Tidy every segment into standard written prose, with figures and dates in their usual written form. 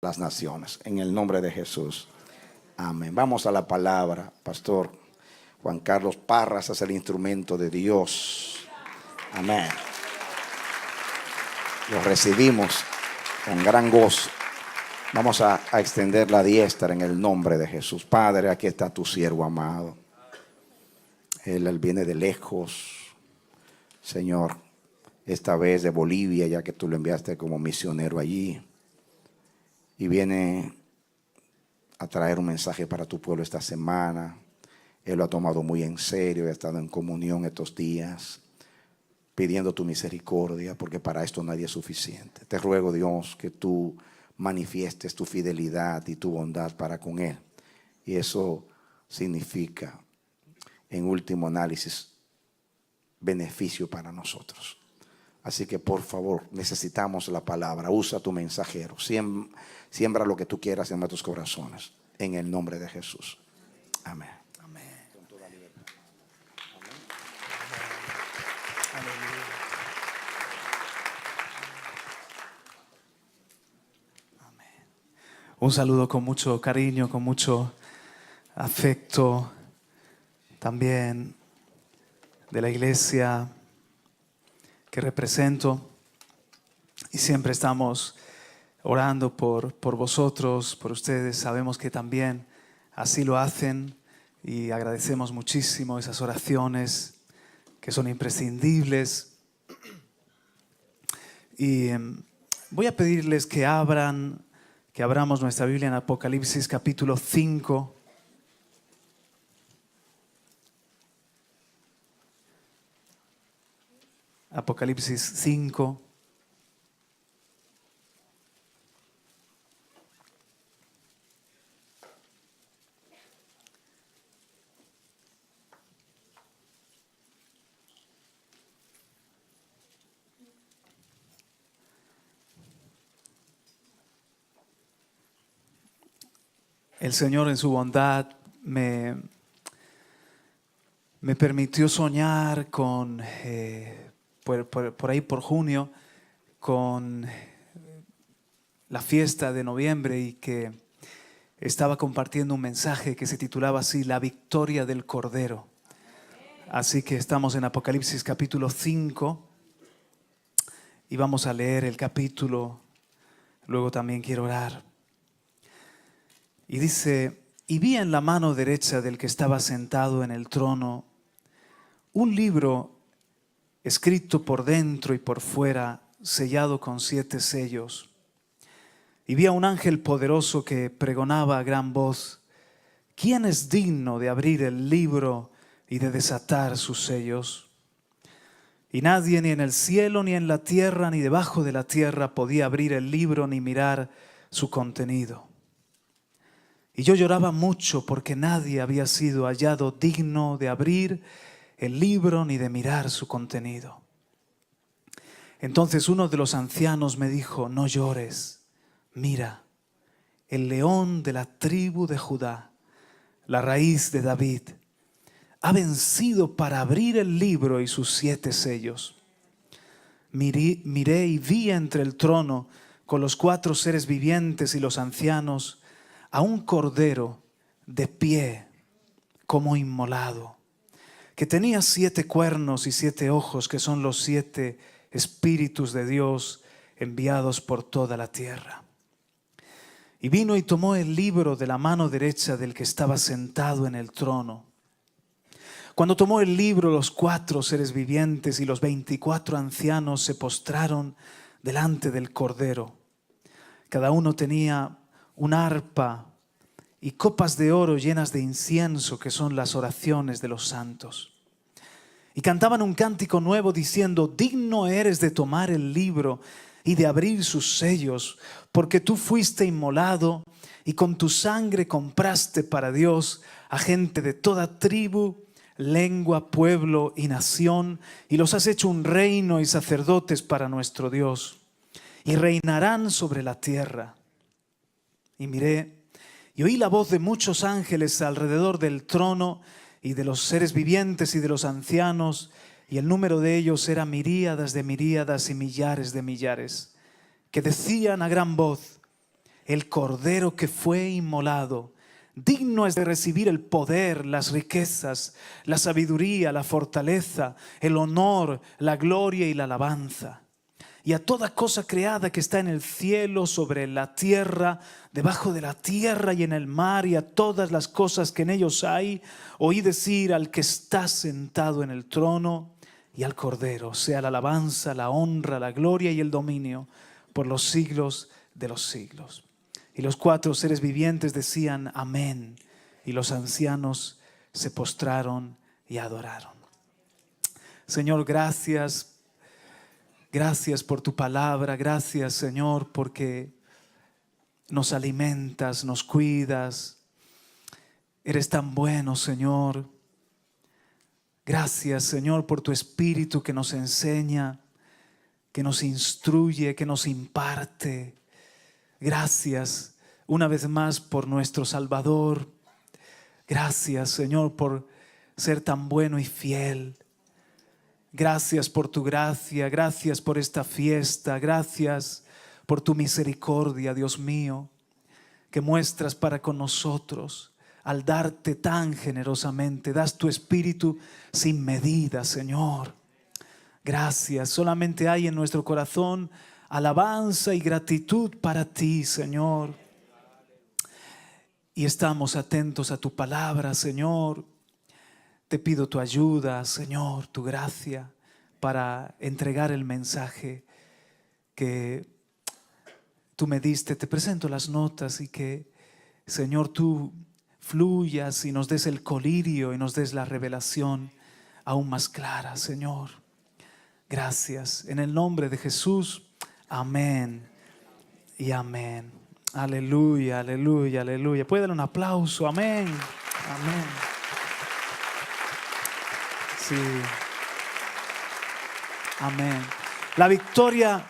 las naciones. En el nombre de Jesús. Amén. Vamos a la palabra. Pastor Juan Carlos Parras es el instrumento de Dios. Amén. Lo recibimos con gran gozo. Vamos a extender la diestra en el nombre de Jesús. Padre, aquí está tu siervo amado. Él viene de lejos, Señor, esta vez de Bolivia, ya que tú lo enviaste como misionero allí. Y viene a traer un mensaje para tu pueblo esta semana. Él lo ha tomado muy en serio, ha estado en comunión estos días, pidiendo tu misericordia, porque para esto nadie es suficiente. Te ruego, Dios, que tú manifiestes tu fidelidad y tu bondad para con él. Y eso significa, en último análisis, beneficio para nosotros. Así que por favor, necesitamos la palabra. Usa tu mensajero. Siembra lo que tú quieras en tus corazones. En el nombre de Jesús. Amén. Amén. Con toda libertad. Amén. Un saludo con mucho cariño, con mucho afecto, también de la iglesia que represento, y siempre estamos orando por vosotros, por ustedes. Sabemos que también así lo hacen y agradecemos muchísimo esas oraciones que son imprescindibles. Y voy a pedirles que abramos nuestra Biblia en Apocalipsis capítulo 5. Apocalipsis 5. El Señor en su bondad me permitió soñar con, por ahí por junio, con la fiesta de noviembre, y que estaba compartiendo un mensaje que se titulaba así: La victoria del Cordero. Así que estamos en Apocalipsis capítulo 5 y vamos a leer el capítulo. Luego también quiero orar. Y dice: y vi en la mano derecha del que estaba sentado en el trono un libro escrito por dentro y por fuera, sellado con 7 sellos. Y vi a un ángel poderoso que pregonaba a gran voz: ¿quién es digno de abrir el libro y de desatar sus sellos? Y nadie, ni en el cielo, ni en la tierra, ni debajo de la tierra, podía abrir el libro ni mirar su contenido. Y yo lloraba mucho porque nadie había sido hallado digno de abrir el libro ni de mirar su contenido. Entonces uno de los ancianos me dijo: no llores, mira, el león de la tribu de Judá, la raíz de David, ha vencido para abrir el libro y sus 7 sellos. Miré y vi entre el trono, con los 4 seres vivientes y los ancianos, a un cordero de pie como inmolado, que tenía 7 cuernos y 7 ojos, que son los 7 espíritus de Dios enviados por toda la tierra. Y vino y tomó el libro de la mano derecha del que estaba sentado en el trono. Cuando tomó el libro, los 4 seres vivientes y los 24 ancianos se postraron delante del cordero. Cada uno tenía un arpa y copas de oro llenas de incienso, que son las oraciones de los santos. Y cantaban un cántico nuevo diciendo: digno eres de tomar el libro y de abrir sus sellos, porque tú fuiste inmolado y con tu sangre compraste para Dios a gente de toda tribu, lengua, pueblo y nación, y los has hecho un reino y sacerdotes para nuestro Dios, y reinarán sobre la tierra. Y miré y oí la voz de muchos ángeles alrededor del trono y de los seres vivientes y de los ancianos, y el número de ellos era miríadas de miríadas y millares de millares, que decían a gran voz: el Cordero que fue inmolado. Digno es de recibir el poder, las riquezas, la sabiduría, la fortaleza, el honor, la gloria y la alabanza. Y a toda cosa creada que está en el cielo, sobre la tierra, debajo de la tierra y en el mar, y a todas las cosas que en ellos hay, oí decir al que está sentado en el trono y al Cordero, sea la alabanza, la honra, la gloria y el dominio por los siglos de los siglos. Y los 4 seres vivientes decían amén, y los ancianos se postraron y adoraron. Señor, gracias. Gracias por tu palabra. Gracias, Señor, porque nos alimentas, nos cuidas. Eres tan bueno, Señor. Gracias, Señor, por tu Espíritu que nos enseña, que nos instruye, que nos imparte. Gracias una vez más por nuestro Salvador. Gracias, Señor, por ser tan bueno y fiel. Gracias por tu gracia, gracias por esta fiesta, gracias por tu misericordia, Dios mío, que muestras para con nosotros al darte tan generosamente. Das tu Espíritu sin medida, Señor. Gracias, solamente hay en nuestro corazón alabanza y gratitud para ti, Señor. Y estamos atentos a tu palabra, Señor. Te pido tu ayuda, Señor, tu gracia para entregar el mensaje que tú me diste. Te presento las notas y que, Señor, tú fluyas y nos des el colirio y nos des la revelación aún más clara, Señor. Gracias. En el nombre de Jesús. Amén y amén. Aleluya, aleluya, aleluya. Pueden dar un aplauso. Amén. Amén. Sí. Amén. La victoria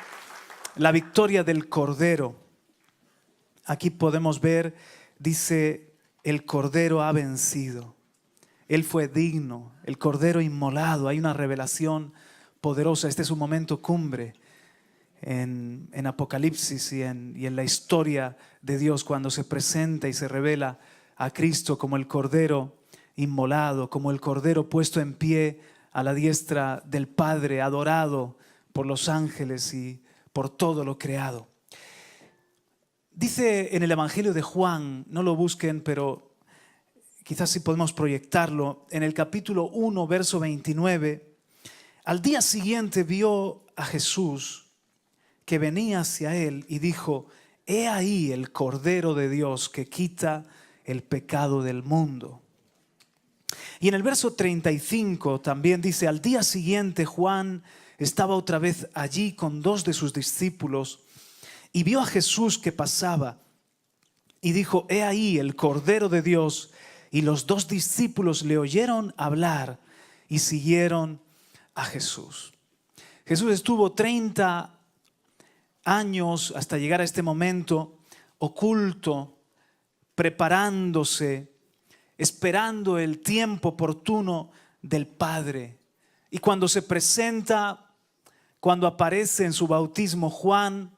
del Cordero. Aquí podemos ver, dice, el Cordero ha vencido. Él fue digno, el Cordero inmolado. Hay una revelación poderosa. Este es un momento cumbre en Apocalipsis y en la historia de Dios, cuando se presenta y se revela a Cristo como el Cordero inmolado, como el Cordero puesto en pie a la diestra del Padre, adorado por los ángeles y por todo lo creado. Dice en el Evangelio de Juan, no lo busquen, pero quizás sí podemos proyectarlo, en el capítulo 1, verso 29, al día siguiente vio a Jesús que venía hacia él y dijo: he ahí el Cordero de Dios que quita el pecado del mundo. Y en el verso 35 también dice: al día siguiente Juan estaba otra vez allí con 2 de sus discípulos y vio a Jesús que pasaba y dijo: he ahí el Cordero de Dios. Y los 2 discípulos le oyeron hablar y siguieron a Jesús. Jesús estuvo 30 años hasta llegar a este momento, oculto, preparándose, esperando el tiempo oportuno del Padre. Y cuando se presenta, cuando aparece en su bautismo, Juan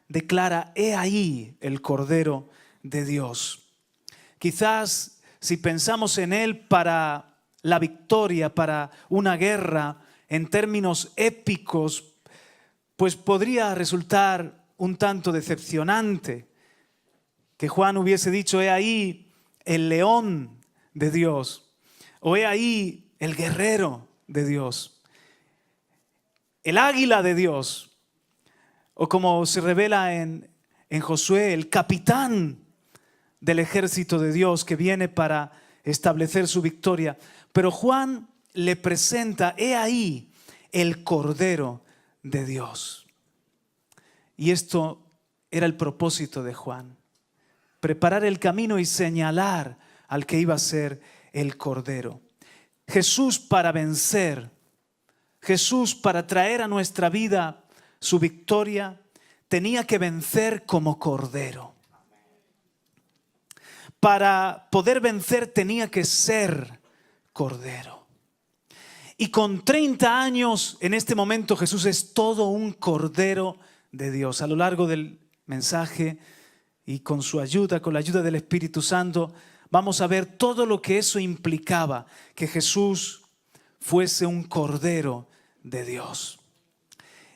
declara: he ahí el Cordero de Dios. Quizás si pensamos en él para la victoria, para una guerra, en términos épicos, pues podría resultar un tanto decepcionante que Juan hubiese dicho: he ahí el león de Dios, o he ahí el guerrero de Dios, el águila de Dios, o como se revela en Josué, el capitán del ejército de Dios que viene para establecer su victoria. Pero Juan le presenta: he ahí el Cordero de Dios. Y esto era el propósito de Juan: preparar el camino y señalar al que iba a ser el Cordero. Jesús para vencer, Jesús para traer a nuestra vida su victoria, tenía que vencer como Cordero. Para poder vencer tenía que ser Cordero. Y con 30 años en este momento Jesús es todo un Cordero de Dios. A lo largo del mensaje y con su ayuda, con la ayuda del Espíritu Santo, vamos a ver todo lo que eso implicaba, que Jesús fuese un Cordero de Dios.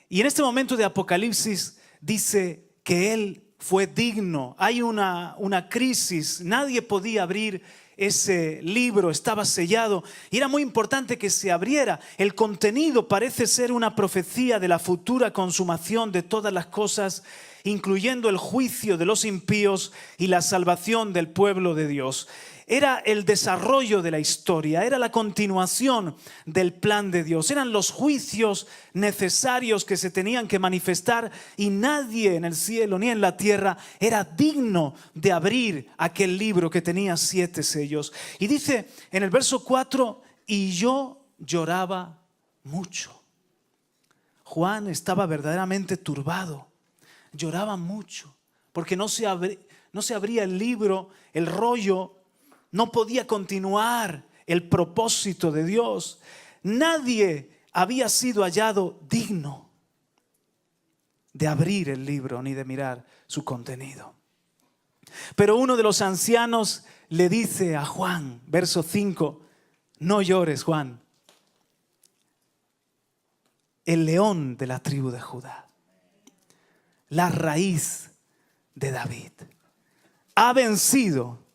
Y en este momento de Apocalipsis dice que Él fue digno. Hay una crisis, nadie podía abrir ese libro, estaba sellado y era muy importante que se abriera. El contenido parece ser una profecía de la futura consumación de todas las cosas, incluyendo el juicio de los impíos y la salvación del pueblo de Dios. Era el desarrollo de la historia, era la continuación del plan de Dios. Eran los juicios necesarios que se tenían que manifestar y nadie en el cielo ni en la tierra era digno de abrir aquel libro que tenía 7 sellos. Y dice en el verso 4, y yo lloraba mucho. Juan estaba verdaderamente turbado, lloraba mucho, porque no se abría el libro, el rollo. No podía continuar el propósito de Dios. Nadie había sido hallado digno de abrir el libro ni de mirar su contenido. Pero uno de los ancianos le dice a Juan, verso 5, no llores, Juan. El león de la tribu de Judá, la raíz de David, ha vencido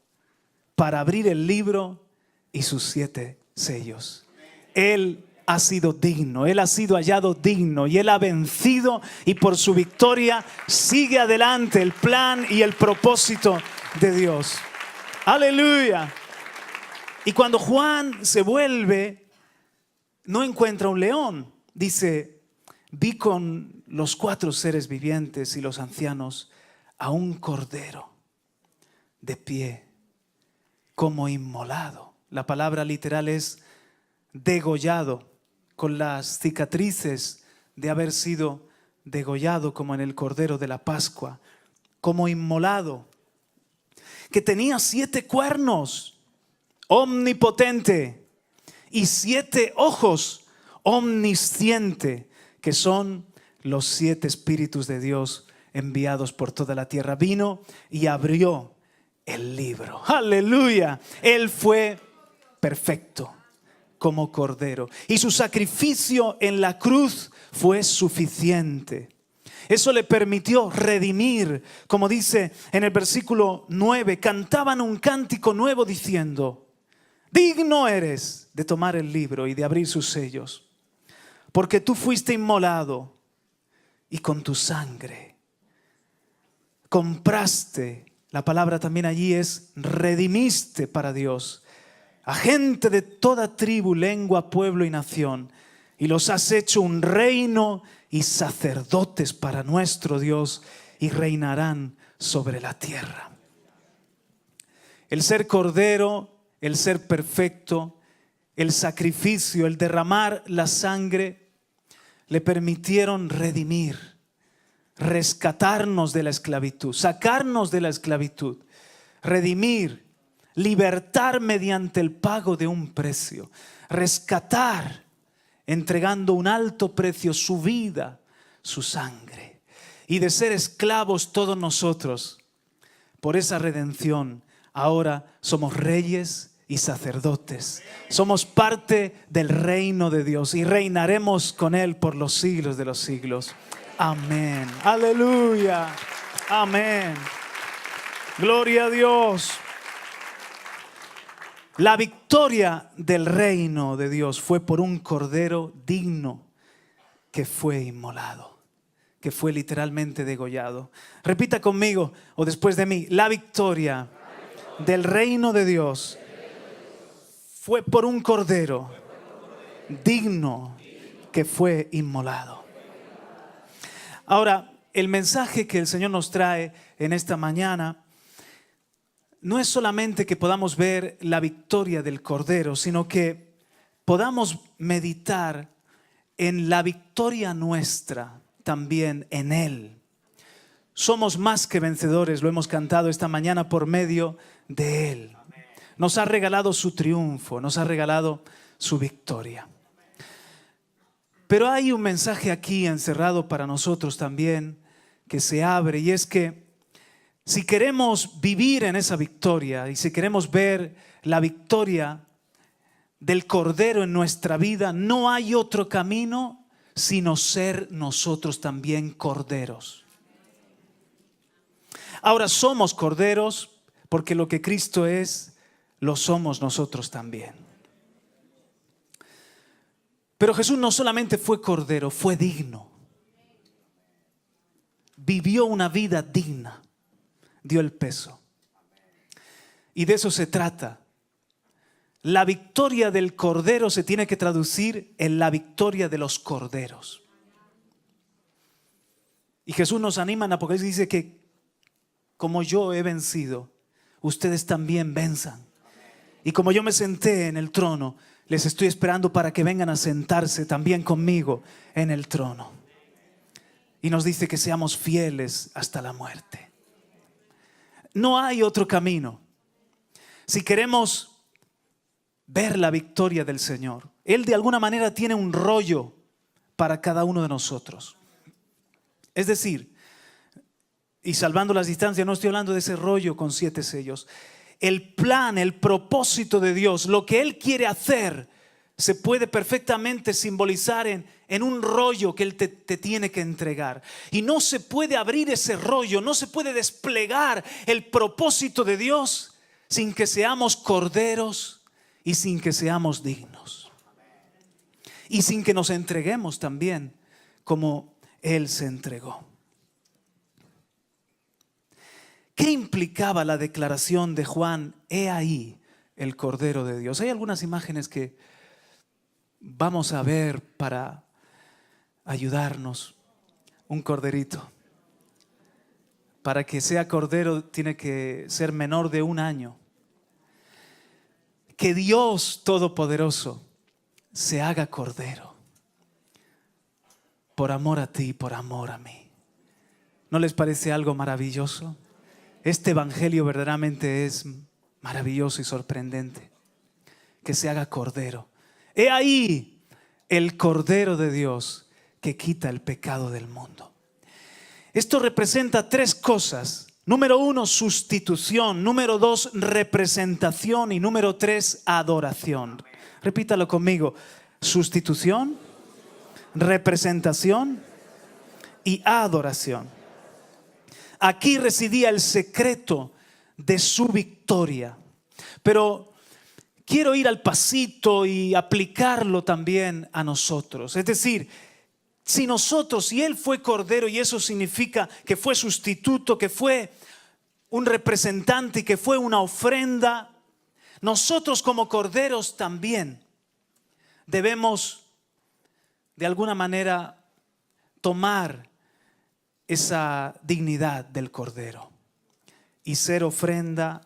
para abrir el libro y sus 7 sellos. Él ha sido digno, Él ha sido hallado digno y Él ha vencido, y por su victoria sigue adelante el plan y el propósito de Dios. ¡Aleluya! Y cuando Juan se vuelve, no encuentra un león. Dice, vi con los 4 seres vivientes y los ancianos a un cordero de pie, como inmolado. La palabra literal es degollado, con las cicatrices de haber sido degollado, como en el Cordero de la Pascua, como inmolado, que tenía 7 cuernos, omnipotente, y 7 ojos, omnisciente, que son los 7 espíritus de Dios enviados por toda la tierra. Vino y abrió el libro. ¡Aleluya! Él fue perfecto como cordero y su sacrificio en la cruz fue suficiente. Eso le permitió redimir, como dice en el versículo 9, cantaban un cántico nuevo diciendo, digno eres de tomar el libro y de abrir sus sellos, porque tú fuiste inmolado y con tu sangre compraste. La palabra también allí es redimiste para Dios a gente de toda tribu, lengua, pueblo y nación, y los has hecho un reino y sacerdotes para nuestro Dios, y reinarán sobre la tierra. El ser cordero, el ser perfecto, el sacrificio, el derramar la sangre, le permitieron redimir, rescatarnos de la esclavitud, sacarnos de la esclavitud, redimir, libertar mediante el pago de un precio, rescatar entregando un alto precio, su vida, su sangre. Y de ser esclavos todos nosotros, por esa redención, ahora somos reyes y sacerdotes. Somos parte del reino de Dios y reinaremos con Él por los siglos de los siglos. Amén. Aleluya. Amén. Gloria a Dios. La victoria del reino de Dios fue por un cordero digno que fue inmolado, que fue literalmente degollado. Repita conmigo o después de mí: la victoria del reino de Dios fue por un cordero digno que fue inmolado. Ahora, el mensaje que el Señor nos trae en esta mañana no es solamente que podamos ver la victoria del Cordero, sino que podamos meditar en la victoria nuestra también en Él. Somos más que vencedores, lo hemos cantado esta mañana, por medio de Él. Nos ha regalado su triunfo, nos ha regalado su victoria. Pero hay un mensaje aquí encerrado para nosotros también que se abre, y es que Si queremos vivir en esa victoria y si queremos ver la victoria del Cordero en nuestra vida, no hay otro camino sino ser nosotros también corderos. Ahora somos corderos porque lo que Cristo es, lo somos nosotros también. Pero Jesús no solamente fue cordero, fue digno. Vivió una vida digna. Dio el peso. Y de eso se trata. La victoria del cordero se tiene que traducir en la victoria de los corderos. Y Jesús nos anima en Apocalipsis, dice que como yo he vencido, ustedes también venzan. Y como yo me senté en el trono, les estoy esperando para que vengan a sentarse también conmigo en el trono. Y nos dice que seamos fieles hasta la muerte. No hay otro camino. Si queremos ver la victoria del Señor, Él de alguna manera tiene un rollo para cada uno de nosotros. Es decir, y salvando las distancias, no estoy hablando de ese rollo con 7 sellos. El plan, el propósito de Dios, lo que Él quiere hacer, se puede perfectamente simbolizar en un rollo que Él te tiene que entregar. Y no se puede abrir ese rollo, no se puede desplegar el propósito de Dios sin que seamos corderos y sin que seamos dignos. Y sin que nos entreguemos también como Él se entregó. ¿Qué implicaba la declaración de Juan? He ahí el Cordero de Dios. Hay algunas imágenes que vamos a ver para ayudarnos. Un corderito. Para que sea cordero tiene que ser menor de 1 año. Que Dios Todopoderoso se haga cordero. Por amor a ti, por amor a mí. ¿No les parece algo maravilloso? Este evangelio verdaderamente es maravilloso y sorprendente. Que se haga cordero. He ahí el Cordero de Dios que quita el pecado del mundo. Esto representa 3 cosas. Número 1, sustitución. Número 2, representación. Y número 3, adoración. Repítalo conmigo. Sustitución, representación y adoración. Aquí residía el secreto de su victoria. Pero quiero ir al pasito y aplicarlo también a nosotros. Es decir, si Él fue cordero y eso significa que fue sustituto, que fue un representante y que fue una ofrenda, nosotros como corderos también debemos de alguna manera tomar esa dignidad del cordero y ser ofrenda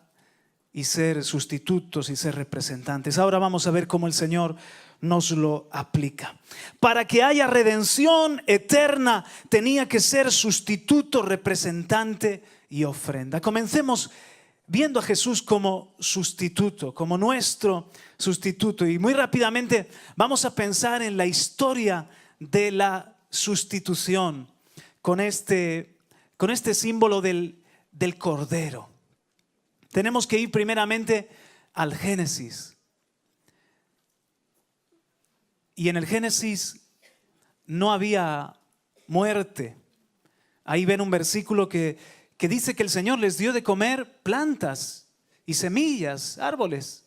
y ser sustitutos y ser representantes. Ahora vamos a ver cómo el Señor nos lo aplica. Para que haya redención eterna tenía que ser sustituto, representante y ofrenda. Comencemos viendo a Jesús como sustituto, como nuestro sustituto. Y muy rápidamente vamos a pensar en la historia de la sustitución con este símbolo del cordero. Tenemos que ir primeramente al Génesis. Y en el Génesis no había muerte. Ahí ven un versículo que dice que el Señor les dio de comer plantas y semillas, árboles.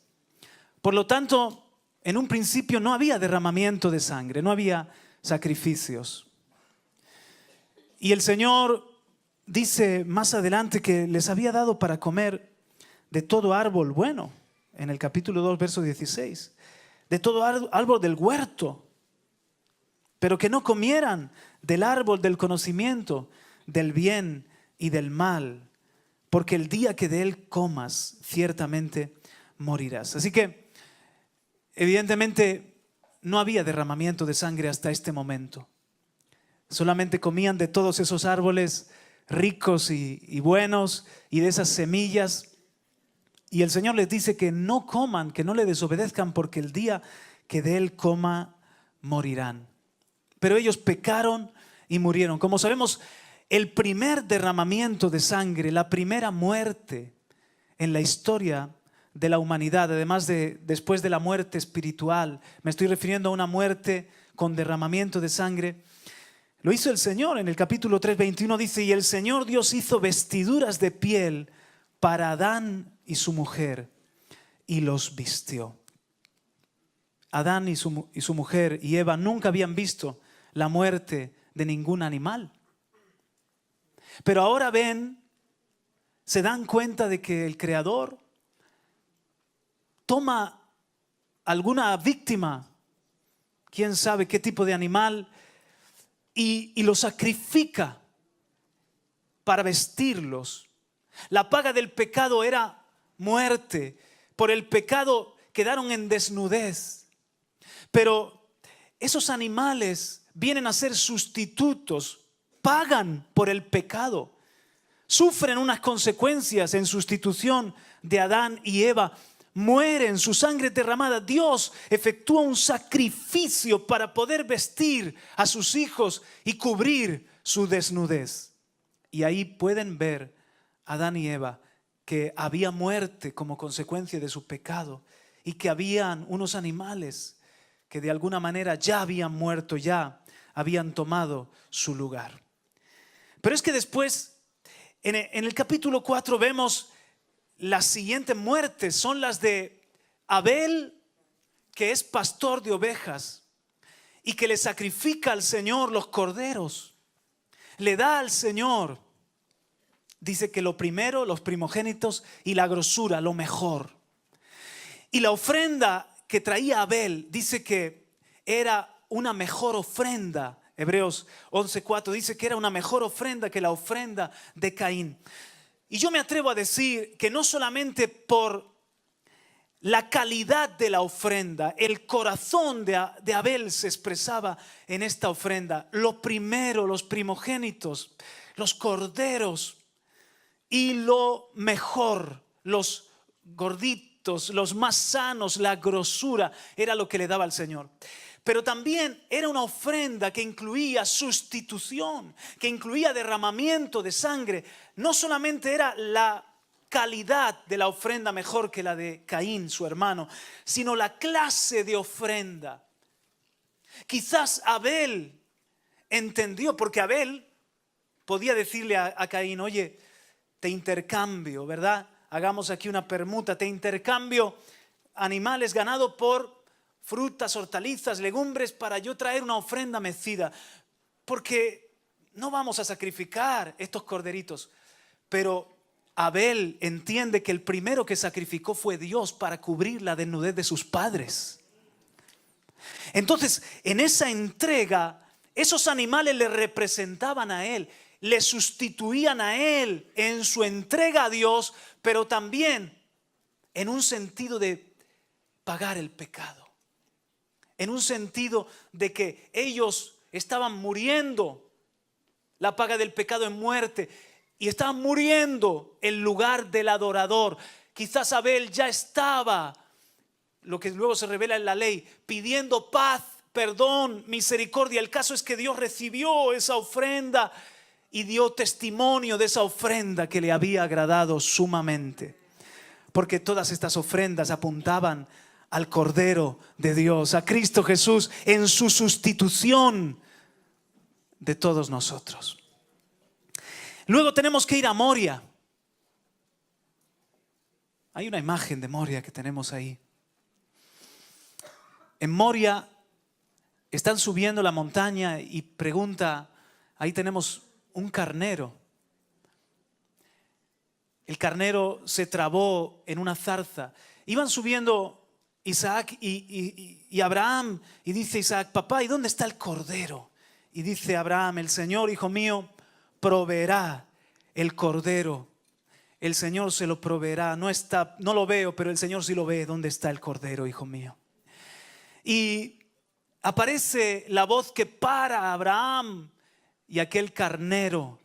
Por lo tanto, en un principio no había derramamiento de sangre, no había sacrificios. Y el Señor dice más adelante que les había dado para comer de todo árbol bueno, en el capítulo 2, verso 16. De todo árbol del huerto, pero que no comieran del árbol del conocimiento, del bien y del mal, porque el día que de él comas, ciertamente morirás. Así que, evidentemente, no había derramamiento de sangre hasta este momento. Solamente comían de todos esos árboles ricos y buenos y de esas semillas. Y el Señor les dice que no coman, que no le desobedezcan, porque el día que de él coma, morirán. Pero ellos pecaron y murieron. Como sabemos, el primer derramamiento de sangre, la primera muerte en la historia de la humanidad, además de después de la muerte espiritual. Me estoy refiriendo a una muerte con derramamiento de sangre. Lo hizo el Señor. En el capítulo 3:21 dice: y el Señor Dios hizo vestiduras de piel para Adán y su mujer y los vistió. Adán y su mujer y Eva nunca habían visto la muerte de ningún animal. Pero ahora se dan cuenta de que el Creador toma alguna víctima, quién sabe qué tipo de animal, y lo sacrifica para vestirlos. La paga del pecado era muerte. Por el pecado quedaron en desnudez. Pero esos animales vienen a ser sustitutos, pagan por el pecado, sufren unas consecuencias en sustitución de Adán y Eva. Mueren, su sangre derramada. Dios efectúa un sacrificio para poder vestir a sus hijos y cubrir su desnudez. Y ahí pueden ver Adán y Eva que había muerte como consecuencia de su pecado y que habían unos animales que de alguna manera ya habían muerto, ya habían tomado su lugar. Pero es que después, en el capítulo 4 vemos las siguientes muertes. Son las de Abel, que es pastor de ovejas y que le sacrifica al Señor los corderos. Le da al Señor, dice que lo primero, los primogénitos y la grosura, lo mejor. Y la ofrenda que traía Abel, dice que era una mejor ofrenda. Hebreos 11:4 dice que era una mejor ofrenda que la ofrenda de Caín. Y yo me atrevo a decir que no solamente por la calidad de la ofrenda, el corazón de Abel se expresaba en esta ofrenda. Lo primero, los primogénitos, los corderos y lo mejor, los gorditos, los más sanos, la grosura, era lo que le daba al Señor. Pero también era una ofrenda que incluía sustitución, que incluía derramamiento de sangre. No solamente era la calidad de la ofrenda mejor que la de Caín, su hermano, sino la clase de ofrenda. Quizás Abel entendió, porque Abel podía decirle a Caín: oye, te intercambio, ¿verdad? Hagamos aquí una permuta, te intercambio animales, ganado por frutas, hortalizas, legumbres, para yo traer una ofrenda mecida, porque no vamos a sacrificar estos corderitos. Pero Abel entiende que el primero que sacrificó fue Dios para cubrir la desnudez de sus padres. Entonces, en esa entrega, esos animales le representaban a él, le sustituían a él en su entrega a Dios, pero también en un sentido de pagar el pecado. En un sentido de que ellos estaban muriendo. La paga del pecado es muerte. Y estaban muriendo en lugar del adorador. Quizás Abel ya estaba, lo que luego se revela en la ley, pidiendo paz, perdón, misericordia. El caso es que Dios recibió esa ofrenda y dio testimonio de esa ofrenda que le había agradado sumamente. Porque todas estas ofrendas apuntaban al Cordero de Dios, a Cristo Jesús, en su sustitución de todos nosotros. Luego tenemos que ir a Moria. Hay una imagen de Moria que tenemos ahí. En Moria están subiendo la montaña y pregunta, ahí tenemos un carnero. El carnero se trabó en una zarza. Iban subiendo Isaac y Abraham, y dice Isaac: papá, ¿y dónde está el cordero? Y dice Abraham: el Señor, hijo mío, proveerá el cordero. El Señor se lo proveerá. No lo veo, pero el Señor sí lo ve. ¿Dónde está el cordero, hijo mío? Y aparece la voz que para a Abraham, y aquel carnero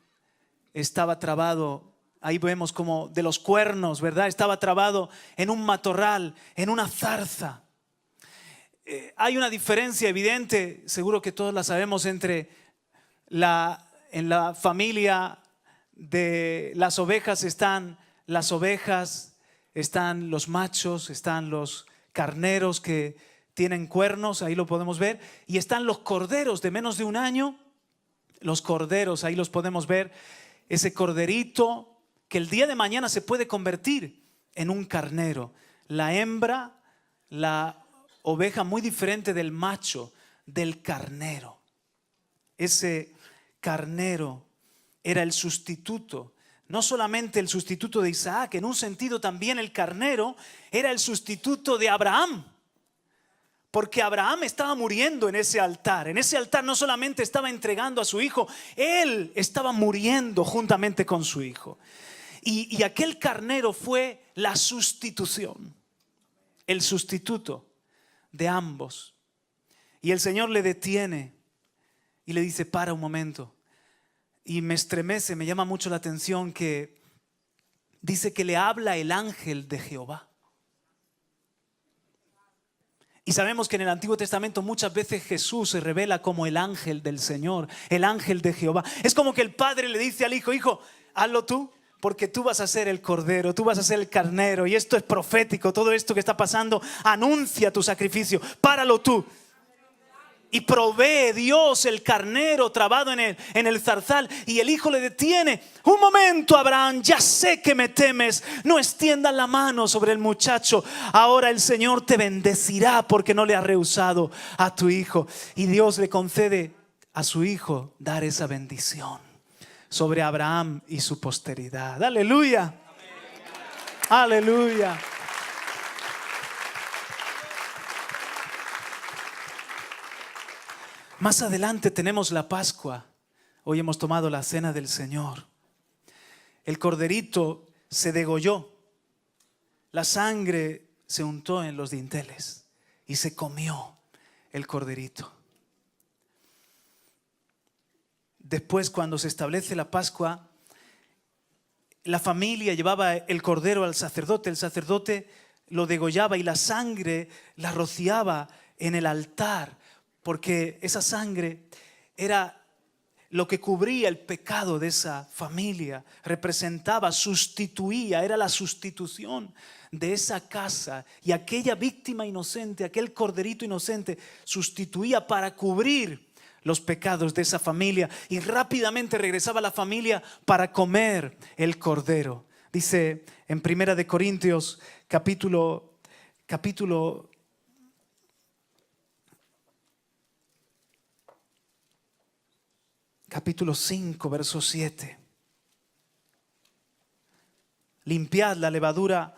estaba trabado. Ahí vemos como de los cuernos, ¿verdad? Estaba trabado en un matorral, en una zarza. Hay una diferencia evidente, seguro que todos la sabemos, entre en la familia de las ovejas están las ovejas, están los machos, están los carneros que tienen cuernos, ahí lo podemos ver, y están los corderos de menos de un año, los corderos, ahí los podemos ver, ese corderito que el día de mañana se puede convertir en un carnero. La hembra, la oveja muy diferente del macho, del carnero. Ese carnero era el sustituto, no solamente el sustituto de Isaac, en un sentido también el carnero era el sustituto de Abraham. Porque Abraham estaba muriendo en ese altar. En ese altar no solamente estaba entregando a su hijo, él estaba muriendo juntamente con su hijo. Y aquel carnero fue la sustitución, el sustituto de ambos. Y el Señor le detiene y le dice: para un momento. Y me estremece, me llama mucho la atención que dice que le habla el ángel de Jehová. Y sabemos que en el Antiguo Testamento muchas veces Jesús se revela como el ángel del Señor, el ángel de Jehová. Es como que el padre le dice al hijo: hijo, hazlo tú, porque tú vas a ser el cordero, tú vas a ser el carnero. Y esto es profético, todo esto que está pasando anuncia tu sacrificio, páralo tú. Y provee Dios el carnero trabado en el zarzal. Y el hijo le detiene: un momento, Abraham, ya sé que me temes, no extiendas la mano sobre el muchacho. Ahora el Señor te bendecirá porque no le has rehusado a tu hijo. Y Dios le concede a su hijo dar esa bendición sobre Abraham y su posteridad. Aleluya. Aleluya. Más adelante tenemos la Pascua. Hoy hemos tomado la cena del Señor. El corderito se degolló. La sangre se untó en los dinteles y se comió el corderito. Después, cuando se establece la Pascua, la familia llevaba el cordero al sacerdote. El sacerdote lo degollaba y la sangre la rociaba en el altar, porque esa sangre era lo que cubría el pecado de esa familia, representaba, sustituía, era la sustitución de esa casa. Y aquella víctima inocente, aquel corderito inocente, sustituía para cubrir los pecados de esa familia. Y rápidamente regresaba la familia para comer el cordero. Dice en 1 Corintios capítulo 5, verso 7. Limpiad la levadura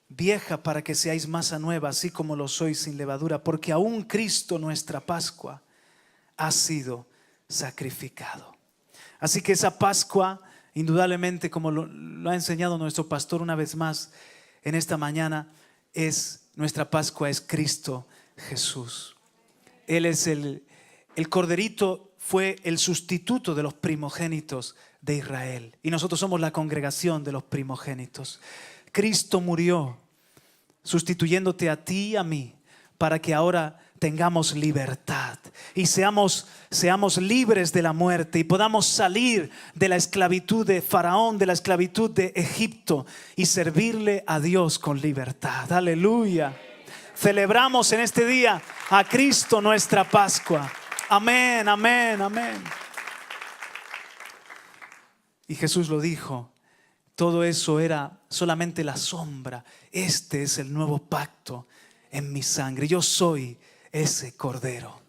vieja para que seáis masa nueva, así como lo sois sin levadura, porque aún Cristo, nuestra Pascua, ha sido sacrificado. Así que esa Pascua, indudablemente, como lo ha enseñado nuestro pastor una vez más en esta mañana, nuestra Pascua es Cristo Jesús. Él es el corderito. Fue el sustituto de los primogénitos de Israel. Y nosotros somos la congregación de los primogénitos. Cristo murió sustituyéndote a ti y a mí para que ahora tengamos libertad y seamos libres de la muerte y podamos salir de la esclavitud de Faraón, de la esclavitud de Egipto y servirle a Dios con libertad. Aleluya. Celebramos en este día a Cristo, nuestra Pascua. Amén, amén, amén. Y Jesús lo dijo, todo eso era solamente la sombra. Este es el nuevo pacto en mi sangre. Yo soy ese cordero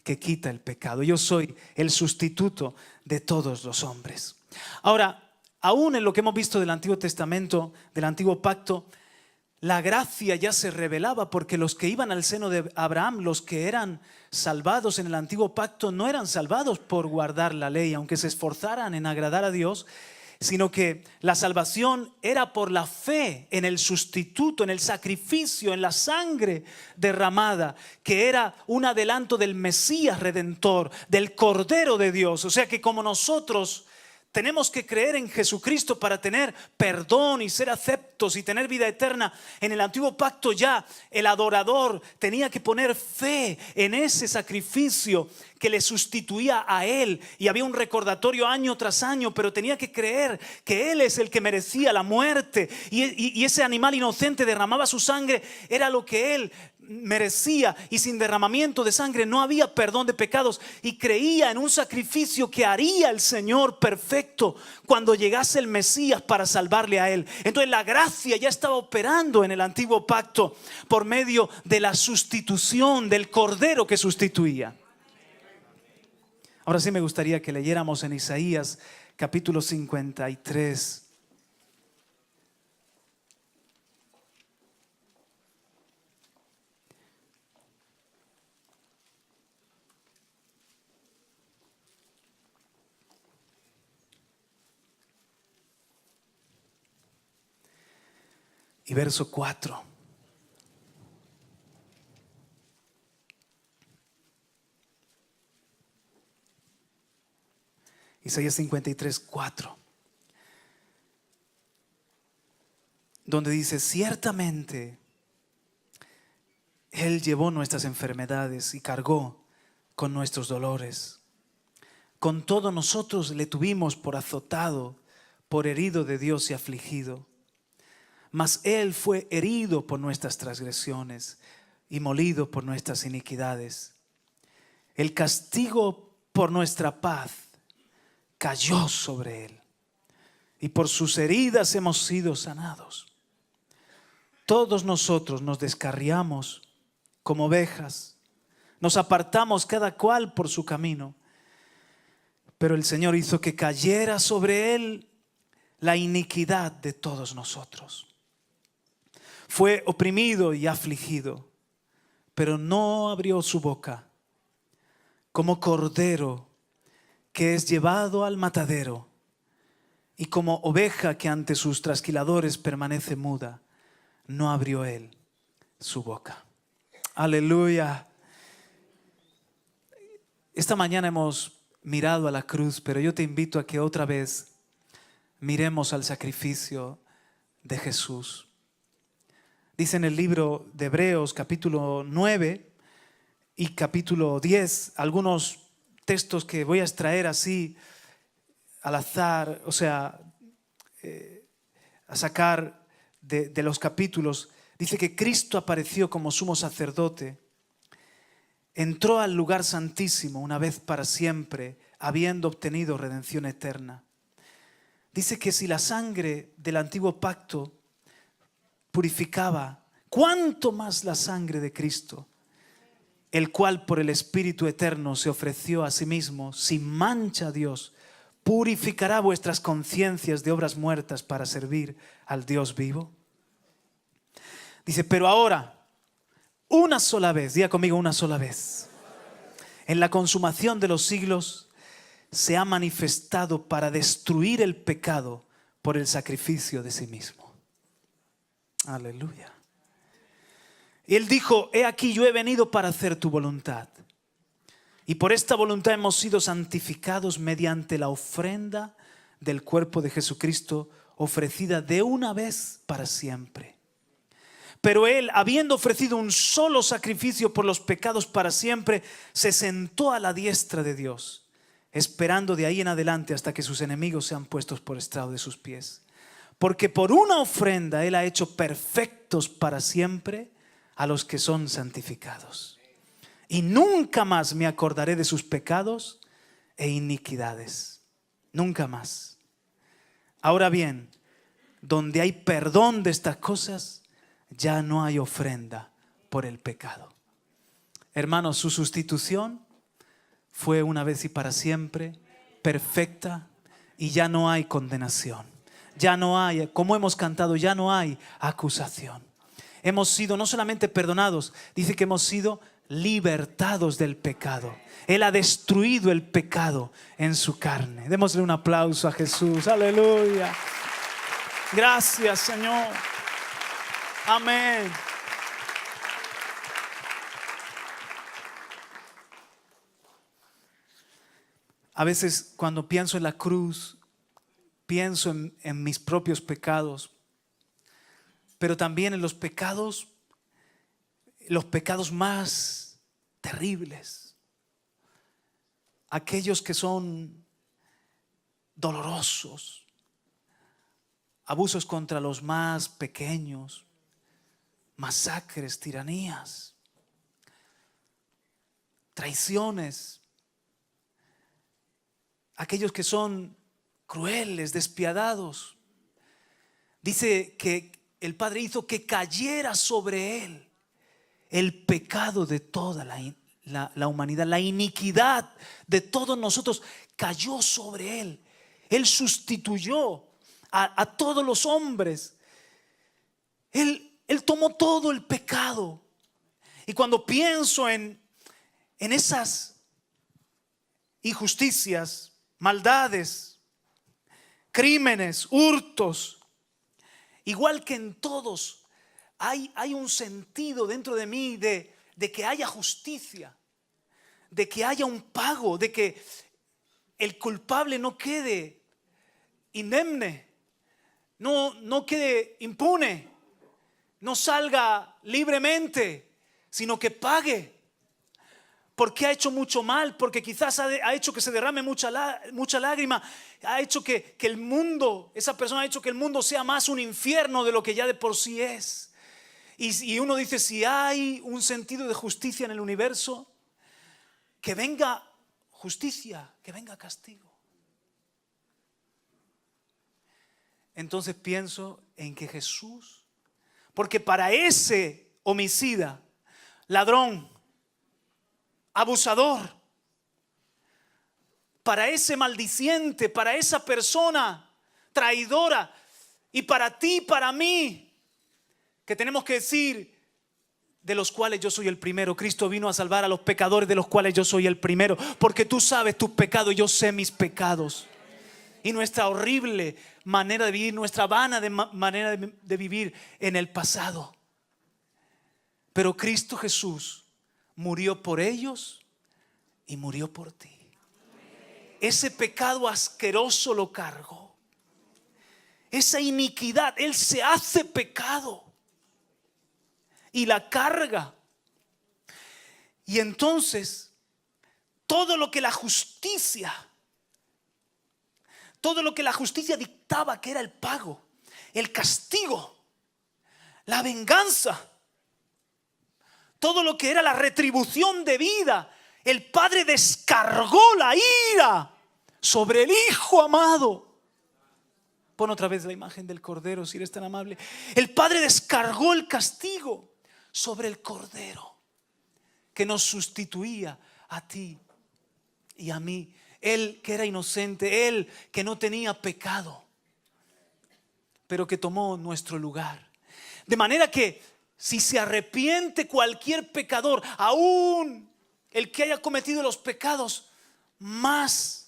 que quita el pecado. Yo soy el sustituto de todos los hombres. Ahora, aún en lo que hemos visto del Antiguo Testamento, del Antiguo Pacto, la gracia ya se revelaba, porque los que iban al seno de Abraham, los que eran salvados en el Antiguo Pacto, no eran salvados por guardar la ley, aunque se esforzaran en agradar a Dios, sino que la salvación era por la fe en el sustituto, en el sacrificio, en la sangre derramada, que era un adelanto del Mesías Redentor, del Cordero de Dios. O sea que como nosotros tenemos que creer en Jesucristo para tener perdón y ser aceptos y tener vida eterna, en el Antiguo Pacto ya el adorador tenía que poner fe en ese sacrificio que le sustituía a Él. Y había un recordatorio año tras año, pero tenía que creer que Él es el que merecía la muerte. Y ese animal inocente derramaba su sangre, era lo que Él merecía, y sin derramamiento de sangre no había perdón de pecados. Y creía en un sacrificio que haría el Señor perfecto cuando llegase el Mesías para salvarle a él. Entonces la gracia ya estaba operando en el antiguo pacto por medio de la sustitución del Cordero que sustituía. Ahora sí me gustaría que leyéramos en Isaías capítulo 53. Y verso 4. Isaías 53, 4. Donde dice: ciertamente Él llevó nuestras enfermedades y cargó con nuestros dolores. Con todo nosotros le tuvimos por azotado, por herido de Dios y afligido. Mas Él fue herido por nuestras transgresiones y molido por nuestras iniquidades. El castigo por nuestra paz cayó sobre Él, y por sus heridas hemos sido sanados. Todos nosotros nos descarriamos como ovejas, nos apartamos cada cual por su camino, pero el Señor hizo que cayera sobre Él la iniquidad de todos nosotros. Fue oprimido y afligido, pero no abrió su boca. Como cordero que es llevado al matadero, y como oveja que ante sus trasquiladores permanece muda, no abrió Él su boca. Aleluya. Esta mañana hemos mirado a la cruz, pero yo te invito a que otra vez miremos al sacrificio de Jesús. Dice en el libro de Hebreos capítulo 9 y capítulo 10, algunos textos que voy a extraer así al azar, o sea, a sacar de los capítulos. Dice que Cristo apareció como sumo sacerdote, entró al lugar santísimo una vez para siempre, habiendo obtenido redención eterna. Dice que si la sangre del antiguo pacto purificaba, ¿cuánto más la sangre de Cristo, el cual por el Espíritu eterno se ofreció a sí mismo sin mancha a Dios, purificará vuestras conciencias de obras muertas para servir al Dios vivo? Dice, pero ahora, una sola vez, diga conmigo, una sola vez, en la consumación de los siglos, se ha manifestado para destruir el pecado por el sacrificio de sí mismo. Aleluya. Y Él dijo, he aquí yo he venido para hacer tu voluntad. Y por esta voluntad hemos sido santificados mediante la ofrenda del cuerpo de Jesucristo, ofrecida de una vez para siempre. Pero Él, habiendo ofrecido un solo sacrificio por los pecados para siempre, se sentó a la diestra de Dios, esperando de ahí en adelante hasta que sus enemigos sean puestos por estrado de sus pies. Porque por una ofrenda Él ha hecho perfectos para siempre a los que son santificados. Y nunca más me acordaré de sus pecados e iniquidades. Nunca más. Ahora bien, donde hay perdón de estas cosas, ya no hay ofrenda por el pecado. Hermanos, su sustitución fue una vez y para siempre perfecta, y ya no hay condenación. Ya no hay, como hemos cantado, ya no hay acusación. Hemos sido no solamente perdonados, dice que hemos sido libertados del pecado. Él ha destruido el pecado en su carne. Démosle un aplauso a Jesús. Aleluya. Gracias, Señor. Amén. A veces cuando pienso en la cruz, pienso en mis propios pecados, pero también en los pecados más terribles. aquellos que son dolorosos, abusos contra los más pequeños, masacres, tiranías, traiciones, aquellos que son crueles, despiadados. Dice que el Padre hizo que cayera sobre él el pecado de toda la humanidad, la iniquidad de todos nosotros cayó sobre él. Él sustituyó a todos los hombres. Él tomó todo el pecado. Y cuando pienso en esas injusticias, maldades, crímenes, hurtos, igual que en todos, hay un sentido dentro de mí de que haya justicia, de que haya un pago, de que el culpable no quede indemne, no quede impune, no salga libremente, sino que pague. Porque ha hecho mucho mal, porque quizás ha hecho que se derrame mucha lágrima, ha hecho que el mundo, esa persona ha hecho que el mundo sea más un infierno de lo que ya de por sí es. Y uno dice, si hay un sentido de justicia en el universo, que venga justicia, que venga castigo. Entonces pienso en que Jesús, porque para ese homicida, ladrón, abusador, para ese maldiciente, para esa persona traidora, y para ti, para mí, que tenemos que decir, de los cuales yo soy el primero. Cristo vino a salvar a los pecadores, de los cuales yo soy el primero, porque tú sabes tus pecados y yo sé mis pecados. Y nuestra horrible manera de vivir, nuestra vana manera de vivir en el pasado. Pero Cristo Jesús murió por ellos y murió por ti. Ese pecado asqueroso lo cargó. Esa iniquidad, Él se hace pecado y la carga. Y entonces todo lo que la justicia dictaba que era el pago, el castigo, la venganza, todo lo que era la retribución de vida, el Padre descargó la ira sobre el Hijo amado. Pon otra vez la imagen del Cordero, si eres tan amable. El Padre descargó el castigo sobre el Cordero que nos sustituía a ti y a mí. Él que era inocente, Él que no tenía pecado, pero que tomó nuestro lugar. De manera que si se arrepiente cualquier pecador, aún el que haya cometido los pecados más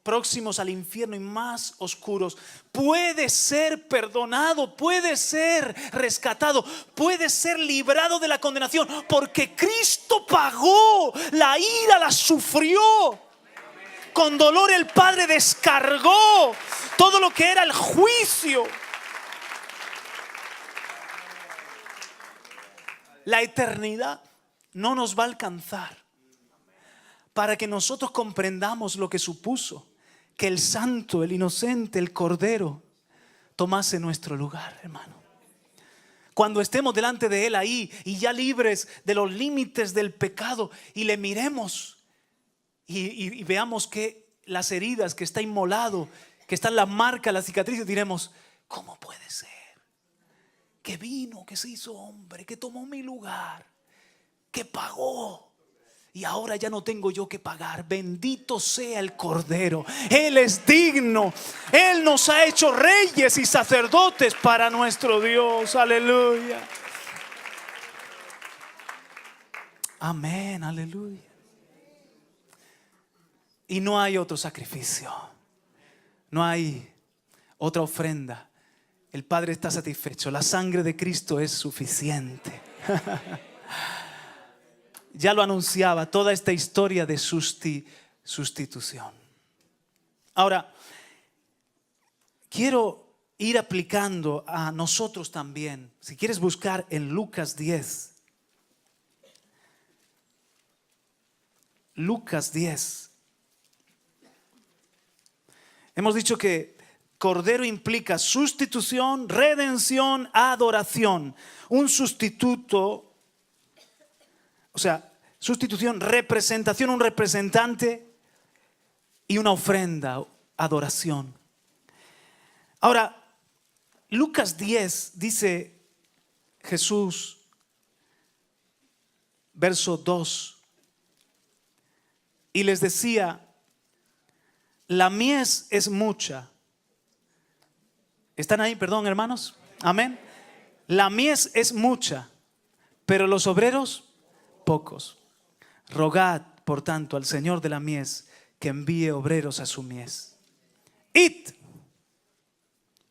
próximos al infierno y más oscuros, puede ser perdonado, puede ser rescatado, puede ser librado de la condenación, porque Cristo pagó la ira, la sufrió. Con dolor el Padre descargó todo lo que era el juicio. La eternidad no nos va a alcanzar para que nosotros comprendamos lo que supuso que el santo, el inocente, el Cordero tomase nuestro lugar, hermano. Cuando estemos delante de Él ahí y ya libres de los límites del pecado y le miremos y veamos que las heridas, que está inmolado, que están las marcas, las cicatrices, diremos, ¿cómo puede ser? Que vino, que se hizo hombre, que tomó mi lugar, que pagó. Y ahora ya no tengo yo que pagar. Bendito sea el Cordero. Él es digno. Él nos ha hecho reyes y sacerdotes para nuestro Dios. Aleluya. Amén, aleluya. Y no hay otro sacrificio. No hay otra ofrenda. El Padre está satisfecho. La sangre de Cristo es suficiente. Ya lo anunciaba toda esta historia de sustitución. Ahora, quiero ir aplicando a nosotros también. Si quieres buscar en Lucas 10. Lucas 10. Hemos dicho que Cordero implica sustitución, redención, adoración. Un sustituto, o sea, sustitución, representación, un representante y una ofrenda, adoración. Ahora, Lucas 10 dice Jesús, verso 2, y les decía, la mies es mucha. ¿Están ahí? Perdón, hermanos. Amén. La mies es mucha, pero los obreros pocos. Rogad, por tanto, al Señor de la mies que envíe obreros a su mies. Id,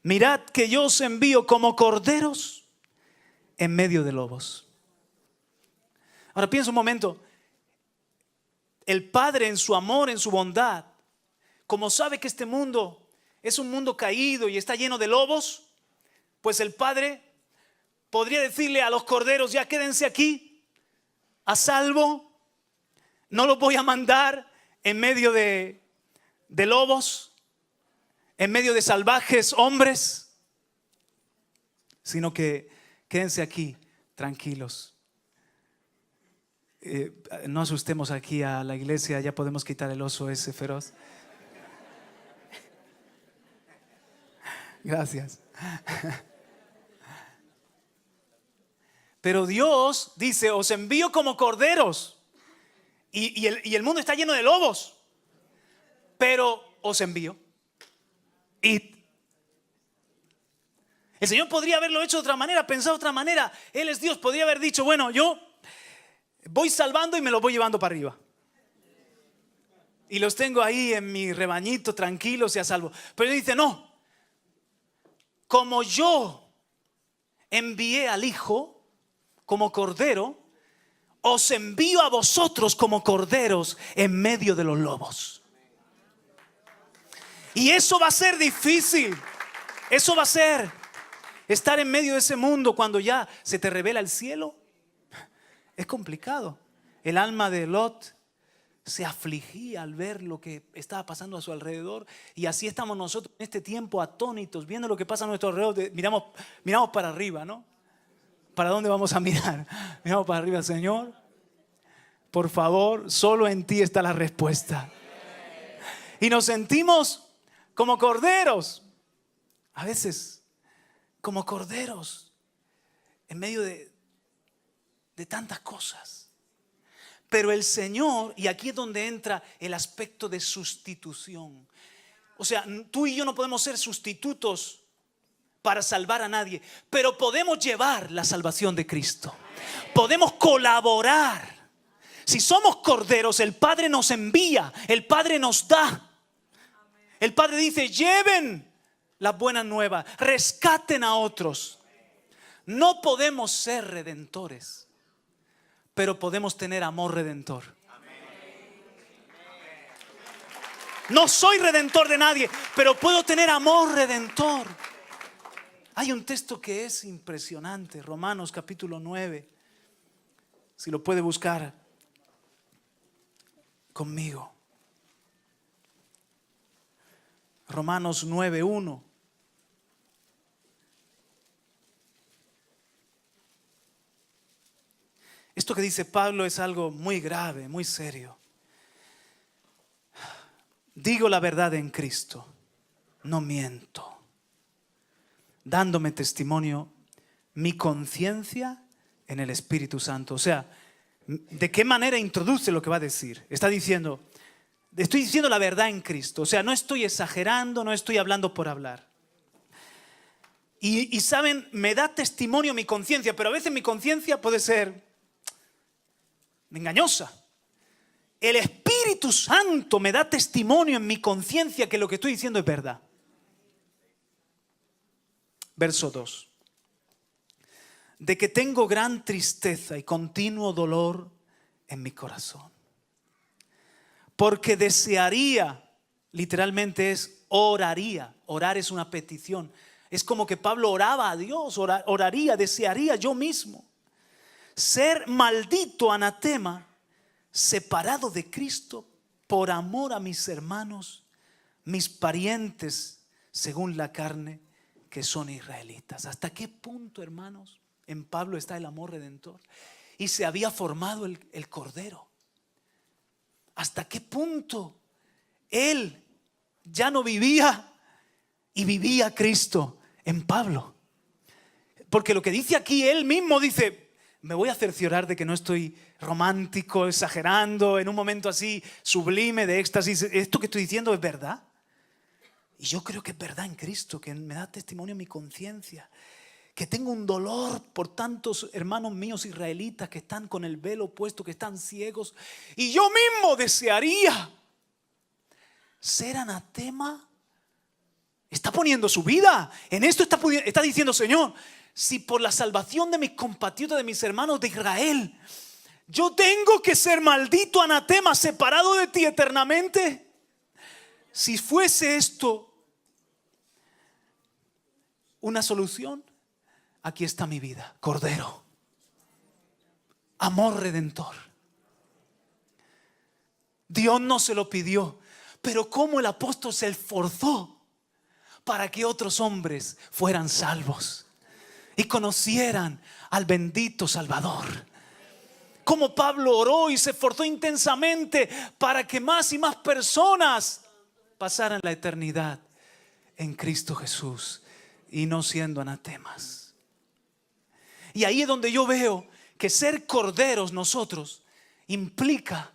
mirad que yo os envío como corderos en medio de lobos. Ahora piensa un momento. El Padre en su amor, en su bondad, como sabe que este mundo es un mundo caído y está lleno de lobos, pues el Padre podría decirle a los corderos, ya quédense aquí, a salvo, no los voy a mandar en medio de lobos, en medio de salvajes hombres, sino que quédense aquí, tranquilos. No asustemos aquí a la iglesia, ya podemos quitar el oso ese feroz. Gracias. Pero Dios dice, os envío como corderos y el mundo está lleno de lobos, pero os envío. Id. El Señor podría haberlo hecho de otra manera, pensado de otra manera. Él es Dios, podría haber dicho, bueno, yo voy salvando y me los voy llevando para arriba. Y los tengo ahí en mi rebañito, tranquilos y a salvo. Pero Él dice, no. Como yo envié al Hijo como cordero, os envío a vosotros como corderos en medio de los lobos. Y eso va a ser difícil. Eso va a ser estar en medio de ese mundo cuando ya se te revela el cielo. Es complicado. El alma de Lot se afligía al ver lo que estaba pasando a su alrededor. Y así estamos nosotros en este tiempo atónitos, viendo lo que pasa a nuestro alrededor. Miramos para arriba, ¿no? ¿Para dónde vamos a mirar? Miramos para arriba, Señor. Por favor, solo en ti está la respuesta. Y nos sentimos como corderos. A veces, como corderos. En medio de tantas cosas. Pero el Señor, y aquí es donde entra el aspecto de sustitución. O sea, tú y yo no podemos ser sustitutos para salvar a nadie, pero podemos llevar la salvación de Cristo. Podemos colaborar. Si somos corderos, el Padre nos envía, el Padre nos da. El Padre dice, lleven las buenas nuevas, rescaten a otros. No podemos ser redentores, pero podemos tener amor redentor. No soy redentor de nadie, pero puedo tener amor redentor. Hay un texto que es impresionante, Romanos capítulo 9. Si lo puede buscar conmigo. Romanos 9:1. Esto que dice Pablo es algo muy grave, muy serio. Digo la verdad en Cristo, no miento, dándome testimonio mi conciencia en el Espíritu Santo. O sea, ¿de qué manera introduce lo que va a decir? Está diciendo, estoy diciendo la verdad en Cristo. O sea, no estoy exagerando, no estoy hablando por hablar. Y saben, me da testimonio mi conciencia, pero a veces mi conciencia puede ser engañosa. El Espíritu Santo me da testimonio en mi conciencia que lo que estoy diciendo es verdad. Verso 2. De que tengo gran tristeza y continuo dolor en mi corazón. Porque desearía, literalmente es oraría. Orar es una petición. Es como que Pablo oraba a Dios, oraría, desearía yo mismo ser maldito, anatema, separado de Cristo por amor a mis hermanos, mis parientes según la carne, que son israelitas. ¿Hasta qué punto, hermanos, en Pablo está el amor redentor? Y se había formado el Cordero. ¿Hasta qué punto él ya no vivía y vivía Cristo en Pablo? Porque lo que dice aquí, él mismo dice, me voy a cerciorar de que no estoy romántico, exagerando, en un momento así sublime de éxtasis. Esto que estoy diciendo es verdad. Y yo creo que es verdad en Cristo, que me da testimonio en mi conciencia. Que tengo un dolor por tantos hermanos míos israelitas que están con el velo puesto, que están ciegos. Y yo mismo desearía ser anatema. Está poniendo su vida en esto, está diciendo, Señor, si por la salvación de mis compatriotas, de mis hermanos de Israel, yo tengo que ser maldito, anatema, separado de ti eternamente. Si fuese esto una solución, aquí está mi vida, Cordero, amor redentor. Dios no se lo pidió, pero cómo el apóstol se esforzó para que otros hombres fueran salvos y conocieran al bendito Salvador. Como Pablo oró y se esforzó intensamente para que más y más personas pasaran la eternidad en Cristo Jesús y no siendo anatemas. Y ahí es donde yo veo que ser corderos nosotros implica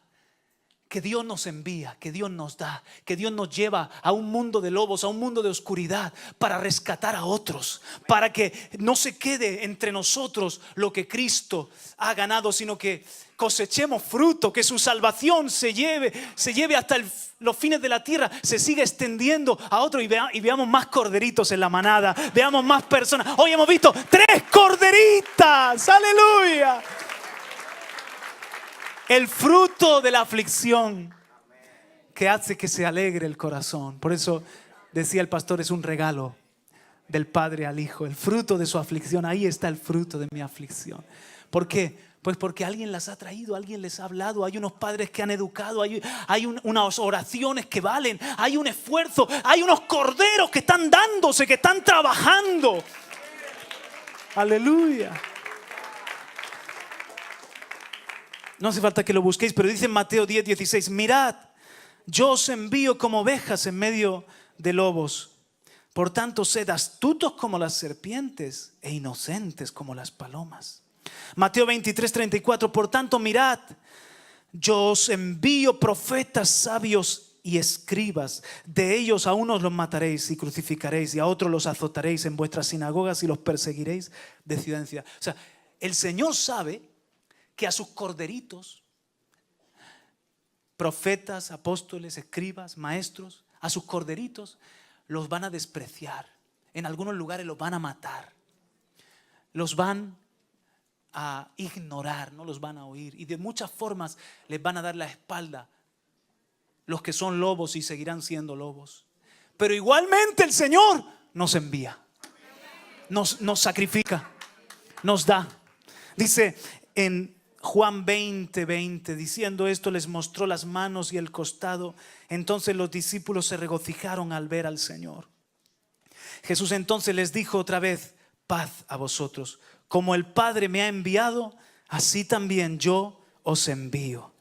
que Dios nos envía, que Dios nos da, que Dios nos lleva a un mundo de lobos, a un mundo de oscuridad, para rescatar a otros, para que no se quede entre nosotros lo que Cristo ha ganado, sino que cosechemos fruto, que su salvación se lleve hasta los fines de la tierra, se siga extendiendo a otros y veamos más corderitos en la manada, veamos más personas. Hoy hemos visto 3 corderitas, aleluya. El fruto de la aflicción que hace que se alegre el corazón. Por eso decía el pastor, es un regalo del Padre al Hijo. El fruto de su aflicción, ahí está el fruto de mi aflicción. ¿Por qué? Pues porque alguien las ha traído, alguien les ha hablado. Hay unos padres que han educado, hay unas oraciones que valen, hay un esfuerzo, hay unos corderos que están dándose, que están trabajando. Aleluya. No hace falta que lo busquéis, pero dice en Mateo 10:16, mirad, yo os envío como ovejas en medio de lobos. Por tanto, sed astutos como las serpientes e inocentes como las palomas. Mateo 23:34, por tanto, mirad, yo os envío profetas sabios y escribas. De ellos a unos los mataréis y crucificaréis, y a otros los azotaréis en vuestras sinagogas y los perseguiréis de ciudad en ciudad. O sea, el Señor sabe que a sus corderitos, profetas, apóstoles, escribas, maestros, a sus corderitos los van a despreciar. En algunos lugares los van a matar. Los van a ignorar, no los van a oír. Y de muchas formas les van a dar la espalda los que son lobos y seguirán siendo lobos. Pero igualmente el Señor nos envía, nos sacrifica, nos da. Dice en Juan 20:20, diciendo esto les mostró las manos y el costado. Entonces los discípulos se regocijaron al ver al Señor. Jesús entonces les dijo otra vez, paz a vosotros. Como el Padre me ha enviado, así también yo os envío.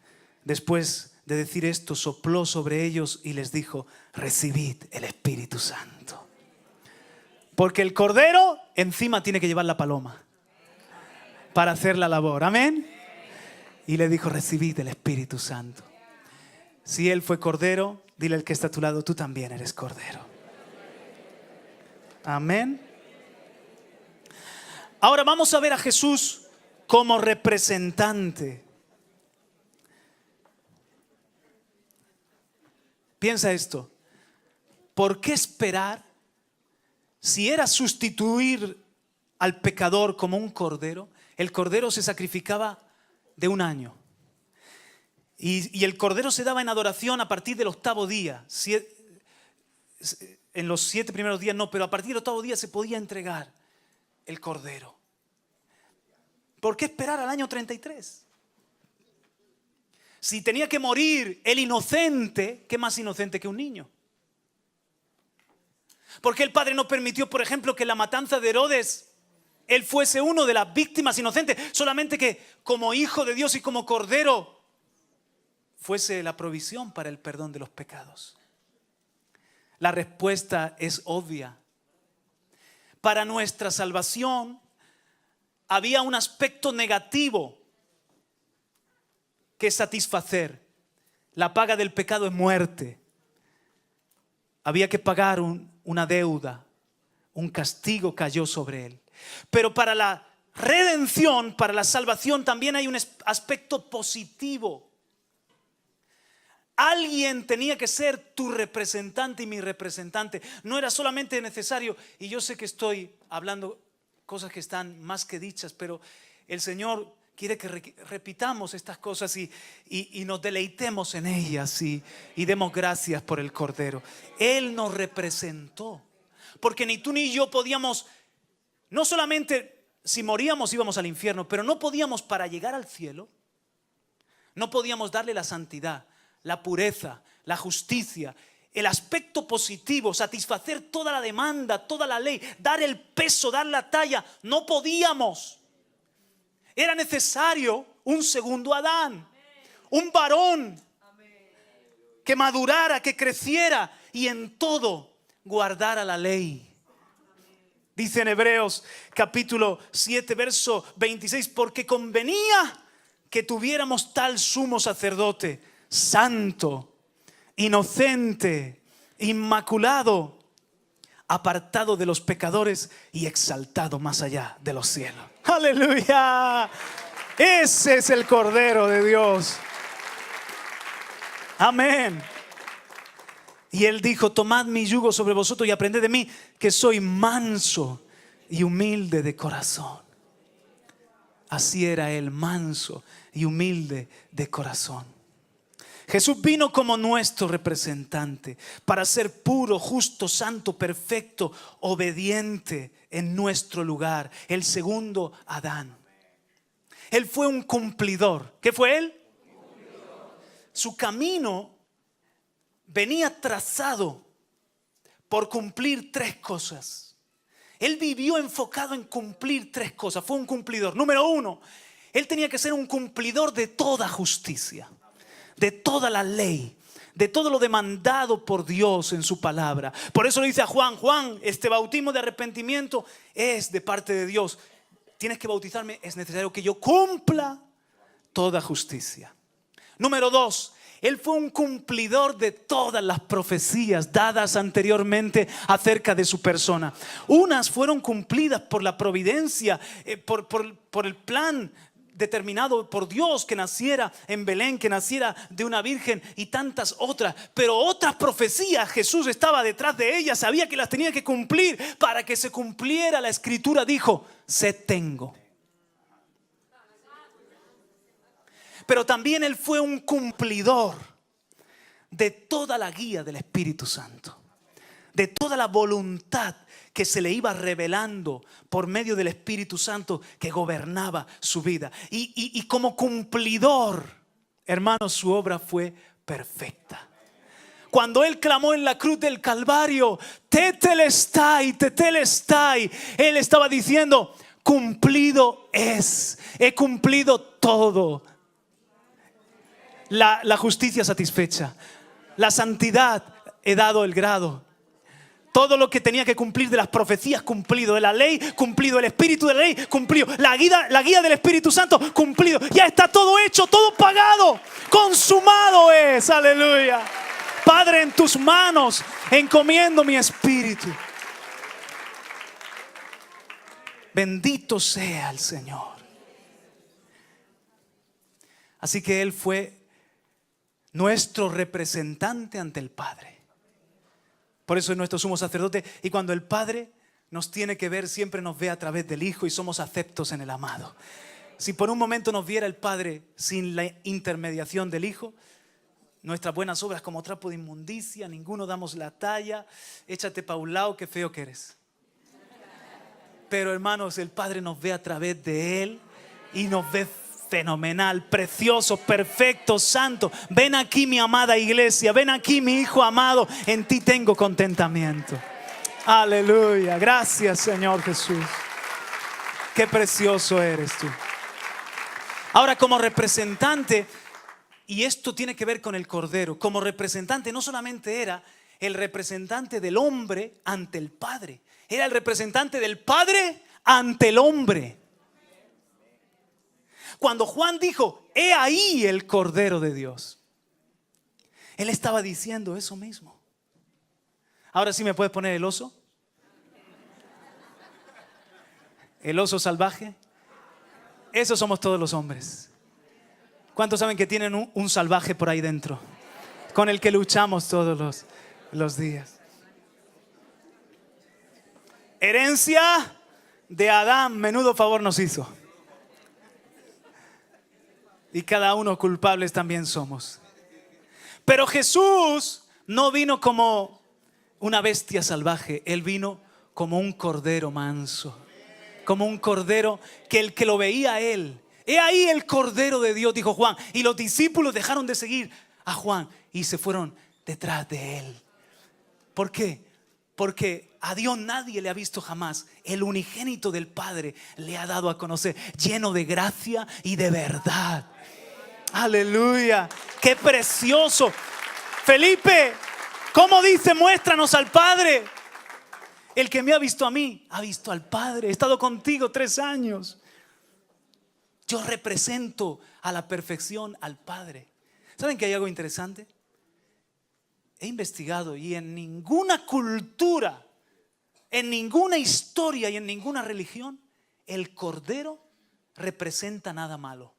Después de decir esto, sopló sobre ellos y les dijo, recibid el Espíritu Santo. Porque el cordero encima tiene que llevar la paloma para hacer la labor. Amén. Y le dijo, recibid el Espíritu Santo. Si Él fue cordero, dile al que está a tu lado, tú también eres cordero. Amén. Ahora vamos a ver a Jesús como representante. Piensa esto. ¿Por qué esperar? Si era sustituir al pecador como un cordero, el cordero se sacrificaba de 1 año. Y el cordero se daba en adoración a partir del 8º día. En los 7 primeros días no, pero a partir del 8º día se podía entregar el cordero. ¿Por qué esperar al año 33? Si tenía que morir el inocente, ¿qué más inocente que un niño? ¿Por qué el Padre no permitió, por ejemplo, que en la matanza de Herodes Él fuese uno de las víctimas inocentes? Solamente que como hijo de Dios y como cordero fuese la provisión para el perdón de los pecados. La respuesta es obvia. Para nuestra salvación había un aspecto negativo que satisfacer. La paga del pecado es muerte. Había que pagar una deuda. Un castigo cayó sobre él. Pero para la redención, para la salvación, también hay un aspecto positivo. Alguien tenía que ser tu representante y mi representante. No era solamente necesario, y yo sé que estoy hablando cosas que están más que dichas, pero el Señor quiere que repitamos estas cosas y nos deleitemos en ellas y demos gracias por el Cordero. Él nos representó, porque ni tú ni yo podíamos, no solamente si moríamos íbamos al infierno, pero no podíamos, para llegar al cielo, no podíamos darle la santidad, la pureza, la justicia, el aspecto positivo, satisfacer toda la demanda, toda la ley, dar el peso, dar la talla. No podíamos. Era necesario un segundo Adán, un varón que madurara, que creciera y en todo guardara la ley. Dice en Hebreos capítulo 7 verso 26, porque convenía que tuviéramos tal sumo sacerdote, santo, inocente, inmaculado, apartado de los pecadores y exaltado más allá de los cielos. ¡Aleluya! Ese es el Cordero de Dios. Amén. Y Él dijo: tomad mi yugo sobre vosotros y aprended de mí, que soy manso y humilde de corazón. Así era Él, manso y humilde de corazón. Jesús vino como nuestro representante para ser puro, justo, santo, perfecto, obediente en nuestro lugar. El segundo Adán. Él fue un cumplidor. ¿Qué fue él? Su camino venía trazado por cumplir tres cosas. Él vivió enfocado en cumplir tres cosas. Fue un cumplidor. Número uno, él tenía que ser un cumplidor de toda justicia, de toda la ley, de todo lo demandado por Dios en su palabra. Por eso le dice a Juan: Juan, este bautismo de arrepentimiento es de parte de Dios. Tienes que bautizarme, es necesario que yo cumpla toda justicia. Número dos, él fue un cumplidor de todas las profecías dadas anteriormente acerca de su persona. Unas fueron cumplidas por la providencia, por el plan determinado por Dios, que naciera en Belén, que naciera de una virgen, y tantas otras. Pero otras profecías, Jesús estaba detrás de ellas, sabía que las tenía que cumplir. Para que se cumpliera la escritura, dijo: sed tengo. Pero también él fue un cumplidor de toda la guía del Espíritu Santo, de toda la voluntad que se le iba revelando por medio del Espíritu Santo que gobernaba su vida. Y como cumplidor, hermanos, su obra fue perfecta. Cuando él clamó en la cruz del Calvario: tetelestai, tetelestai, él estaba diciendo: cumplido es, he cumplido todo. La justicia satisfecha, la santidad he dado el grado. Todo lo que tenía que cumplir de las profecías cumplido, de la ley cumplido, el espíritu de la ley cumplido, la guía del Espíritu Santo cumplido. Ya está todo hecho, todo pagado, consumado es. Aleluya. Padre, en tus manos encomiendo mi espíritu. Bendito sea el Señor. Así que Él fue nuestro representante ante el Padre. Por eso es nuestro sumo sacerdote. Y cuando el Padre nos tiene que ver, siempre nos ve a través del Hijo y somos aceptos en el amado. Si por un momento nos viera el Padre sin la intermediación del Hijo, nuestras buenas obras como trapo de inmundicia, ninguno damos la talla, échate pa' un lado, qué feo que eres. Pero hermanos, el Padre nos ve a través de Él y nos ve fenomenal, precioso, perfecto, santo. Ven aquí, mi amada iglesia, ven aquí, mi hijo amado, en ti tengo contentamiento. Aleluya. Gracias, Señor Jesús. Qué precioso eres tú. Ahora, como representante, y esto tiene que ver con el Cordero, como representante no solamente era el representante del hombre ante el Padre, era el representante del Padre ante el hombre. Cuando Juan dijo, he ahí el Cordero de Dios, él estaba diciendo eso mismo. Ahora sí me puedes poner el oso. El oso salvaje. Esos somos todos los hombres. ¿Cuántos saben que tienen un salvaje por ahí dentro? Con el que luchamos todos los días. Herencia de Adán, menudo favor nos hizo. Y cada uno culpables también somos. Pero Jesús no vino como una bestia salvaje. Él vino como un cordero manso. Como un cordero que el que lo veía a él. He ahí el Cordero de Dios, dijo Juan. Y los discípulos dejaron de seguir a Juan y se fueron detrás de él. ¿Por qué? Porque a Dios nadie le ha visto jamás. El unigénito del Padre le ha dado a conocer, lleno de gracia y de verdad. Aleluya. Qué precioso. Felipe, ¿cómo dice? Muéstranos al Padre. El que me ha visto a mí, ha visto al Padre. He estado contigo 3 años. Yo represento a la perfección al Padre. ¿Saben que hay algo interesante? He investigado y en ninguna cultura, en ninguna historia y en ninguna religión, el Cordero representa nada malo.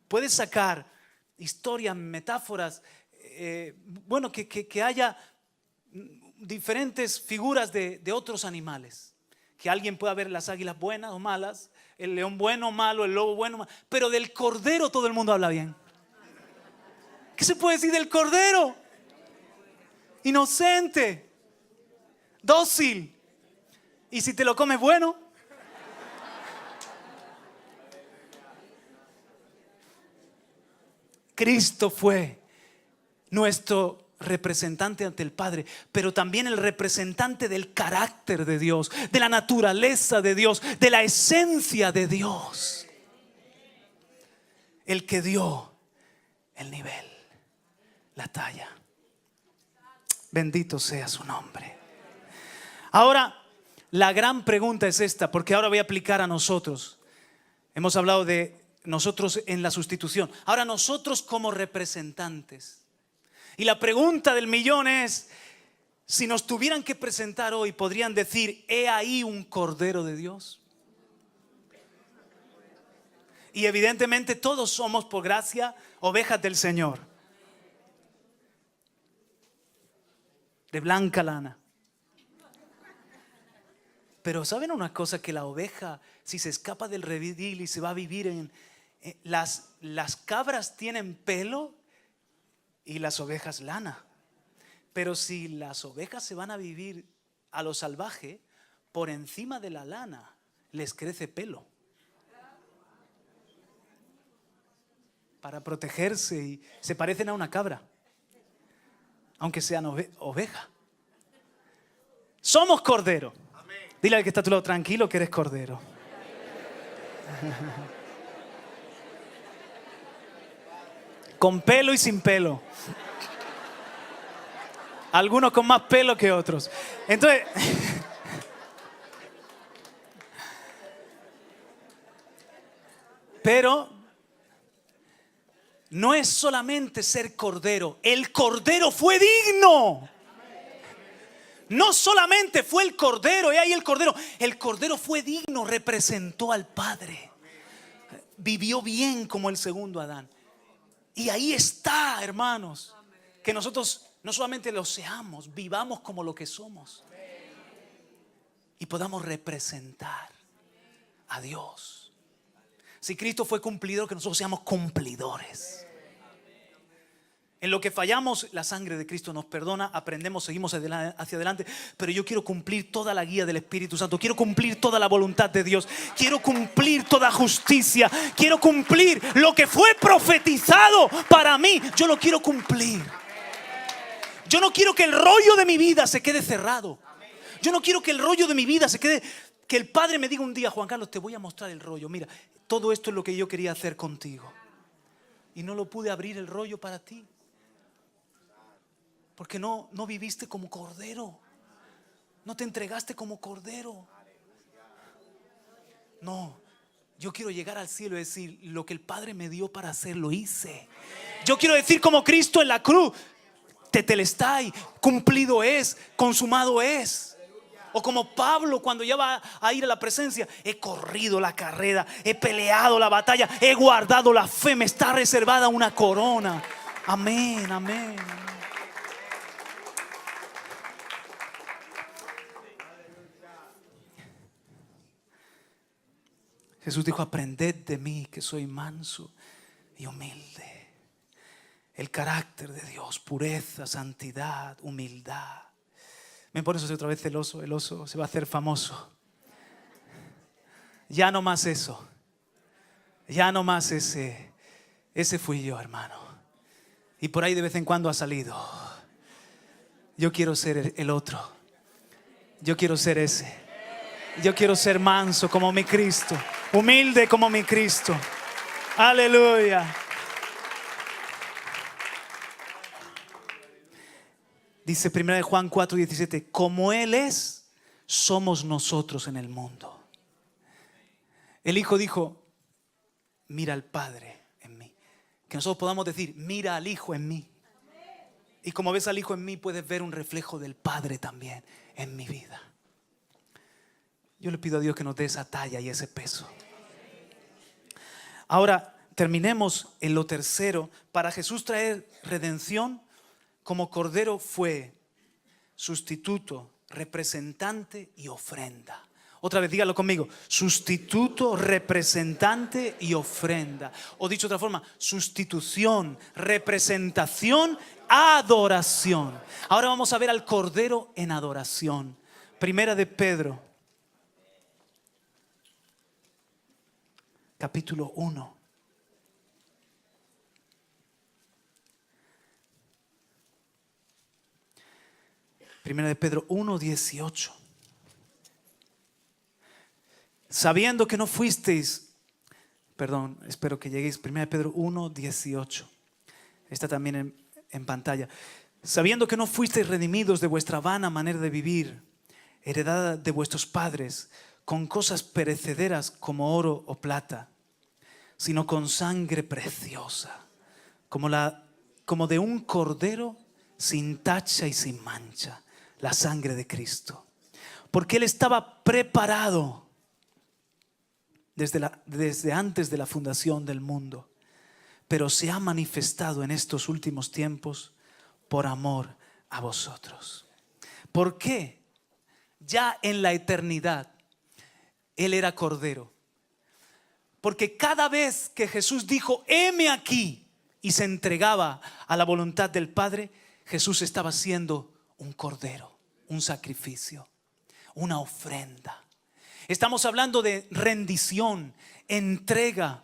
Puedes sacar historias, metáforas, que haya diferentes figuras de otros animales. Que alguien pueda ver las águilas buenas o malas, el león bueno o malo, el lobo bueno o malo, pero del Cordero todo el mundo habla bien. ¿Qué se puede decir del Cordero? Inocente, dócil. Y si te lo comes, bueno. Cristo fue nuestro representante ante el Padre, pero también el representante del carácter de Dios, de la naturaleza de Dios, de la esencia de Dios. El que dio el nivel, la talla. Bendito sea su nombre. Ahora, la gran pregunta es esta, porque ahora voy a aplicar a nosotros. Hemos hablado de nosotros en la sustitución. Ahora nosotros como representantes. Y la pregunta del millón es, si nos tuvieran que presentar hoy, ¿podrían decir, he ahí un Cordero de Dios? Y evidentemente todos somos por gracia ovejas del Señor. De blanca lana. Pero ¿saben una cosa? Que la oveja, si se escapa del redil y se va a vivir en... Las cabras tienen pelo y las ovejas lana. Pero si las ovejas se van a vivir a lo salvaje, por encima de la lana les crece pelo para protegerse y se parecen a una cabra, aunque sean oveja. Somos cordero. Dile al que está a tu lado, tranquilo que eres cordero. Con pelo y sin pelo. Algunos con más pelo que otros. Entonces, pero no es solamente ser cordero. El cordero fue digno. No solamente fue el cordero, y ahí el cordero fue digno, representó al Padre. Vivió bien como el segundo Adán. Y ahí está, hermanos, que nosotros no solamente lo seamos, vivamos como lo que somos y podamos representar a Dios. Si Cristo fue cumplidor, que nosotros seamos cumplidores. En lo que fallamos, la sangre de Cristo nos perdona, aprendemos, seguimos hacia adelante. Pero yo quiero cumplir toda la guía del Espíritu Santo. Quiero cumplir toda la voluntad de Dios. Quiero cumplir toda justicia. Quiero cumplir lo que fue profetizado para mí. Yo lo quiero cumplir. Yo no quiero que el rollo de mi vida se quede cerrado. Yo no quiero que el rollo de mi vida se quede, que el Padre me diga un día: Juan Carlos, te voy a mostrar el rollo. Mira, todo esto es lo que yo quería hacer contigo. Y no lo pude abrir el rollo para ti. Porque no viviste como cordero. No te entregaste como cordero. No, yo quiero llegar al cielo y decir: lo que el Padre me dio para hacer, lo hice. Yo quiero decir como Cristo en la cruz: tetelestai, cumplido es, consumado es. O como Pablo cuando ya va a ir a la presencia: he corrido la carrera, he peleado la batalla, he guardado la fe, me está reservada una corona. Amén, amén. Jesús dijo: aprended de mí, que soy manso y humilde. El carácter de Dios: pureza, santidad, humildad. Me pones otra vez el oso se va a hacer famoso. Ya no más eso. Ya no más ese fui yo, hermano. Y por ahí de vez en cuando ha salido. Yo quiero ser el otro. Yo quiero ser ese. Yo quiero ser manso como mi Cristo, humilde como mi Cristo. Aleluya. Dice 1 Juan 4:17: como Él es, somos nosotros en el mundo. El Hijo dijo: mira al Padre en mí. Que nosotros podamos decir: mira al Hijo en mí. Y como ves al Hijo en mí, puedes ver un reflejo del Padre también en mi vida. Yo le pido a Dios que nos dé esa talla y ese peso. Ahora terminemos en lo tercero. Para Jesús traer redención, como cordero fue sustituto, representante y ofrenda. Otra vez, dígalo conmigo: sustituto, representante y ofrenda. O dicho de otra forma: sustitución, representación, adoración. Ahora vamos a ver al cordero en adoración. Primera de Pedro, capítulo 1. Primera de Pedro 1:18. Sabiendo que no fuisteis, espero que lleguéis. Primera de Pedro 1:18. Está también en pantalla. Sabiendo que no fuisteis redimidos de vuestra vana manera de vivir, heredada de vuestros padres, con cosas perecederas como oro o plata, sino con sangre preciosa, como de un cordero sin tacha y sin mancha, la sangre de Cristo. Porque Él estaba preparado desde antes de la fundación del mundo, pero se ha manifestado en estos últimos tiempos por amor a vosotros. ¿Por qué? Ya en la eternidad Él era cordero. Porque cada vez que Jesús dijo: heme aquí, y se entregaba a la voluntad del Padre, Jesús estaba haciendo un cordero, un sacrificio, una ofrenda. Estamos hablando de rendición, entrega,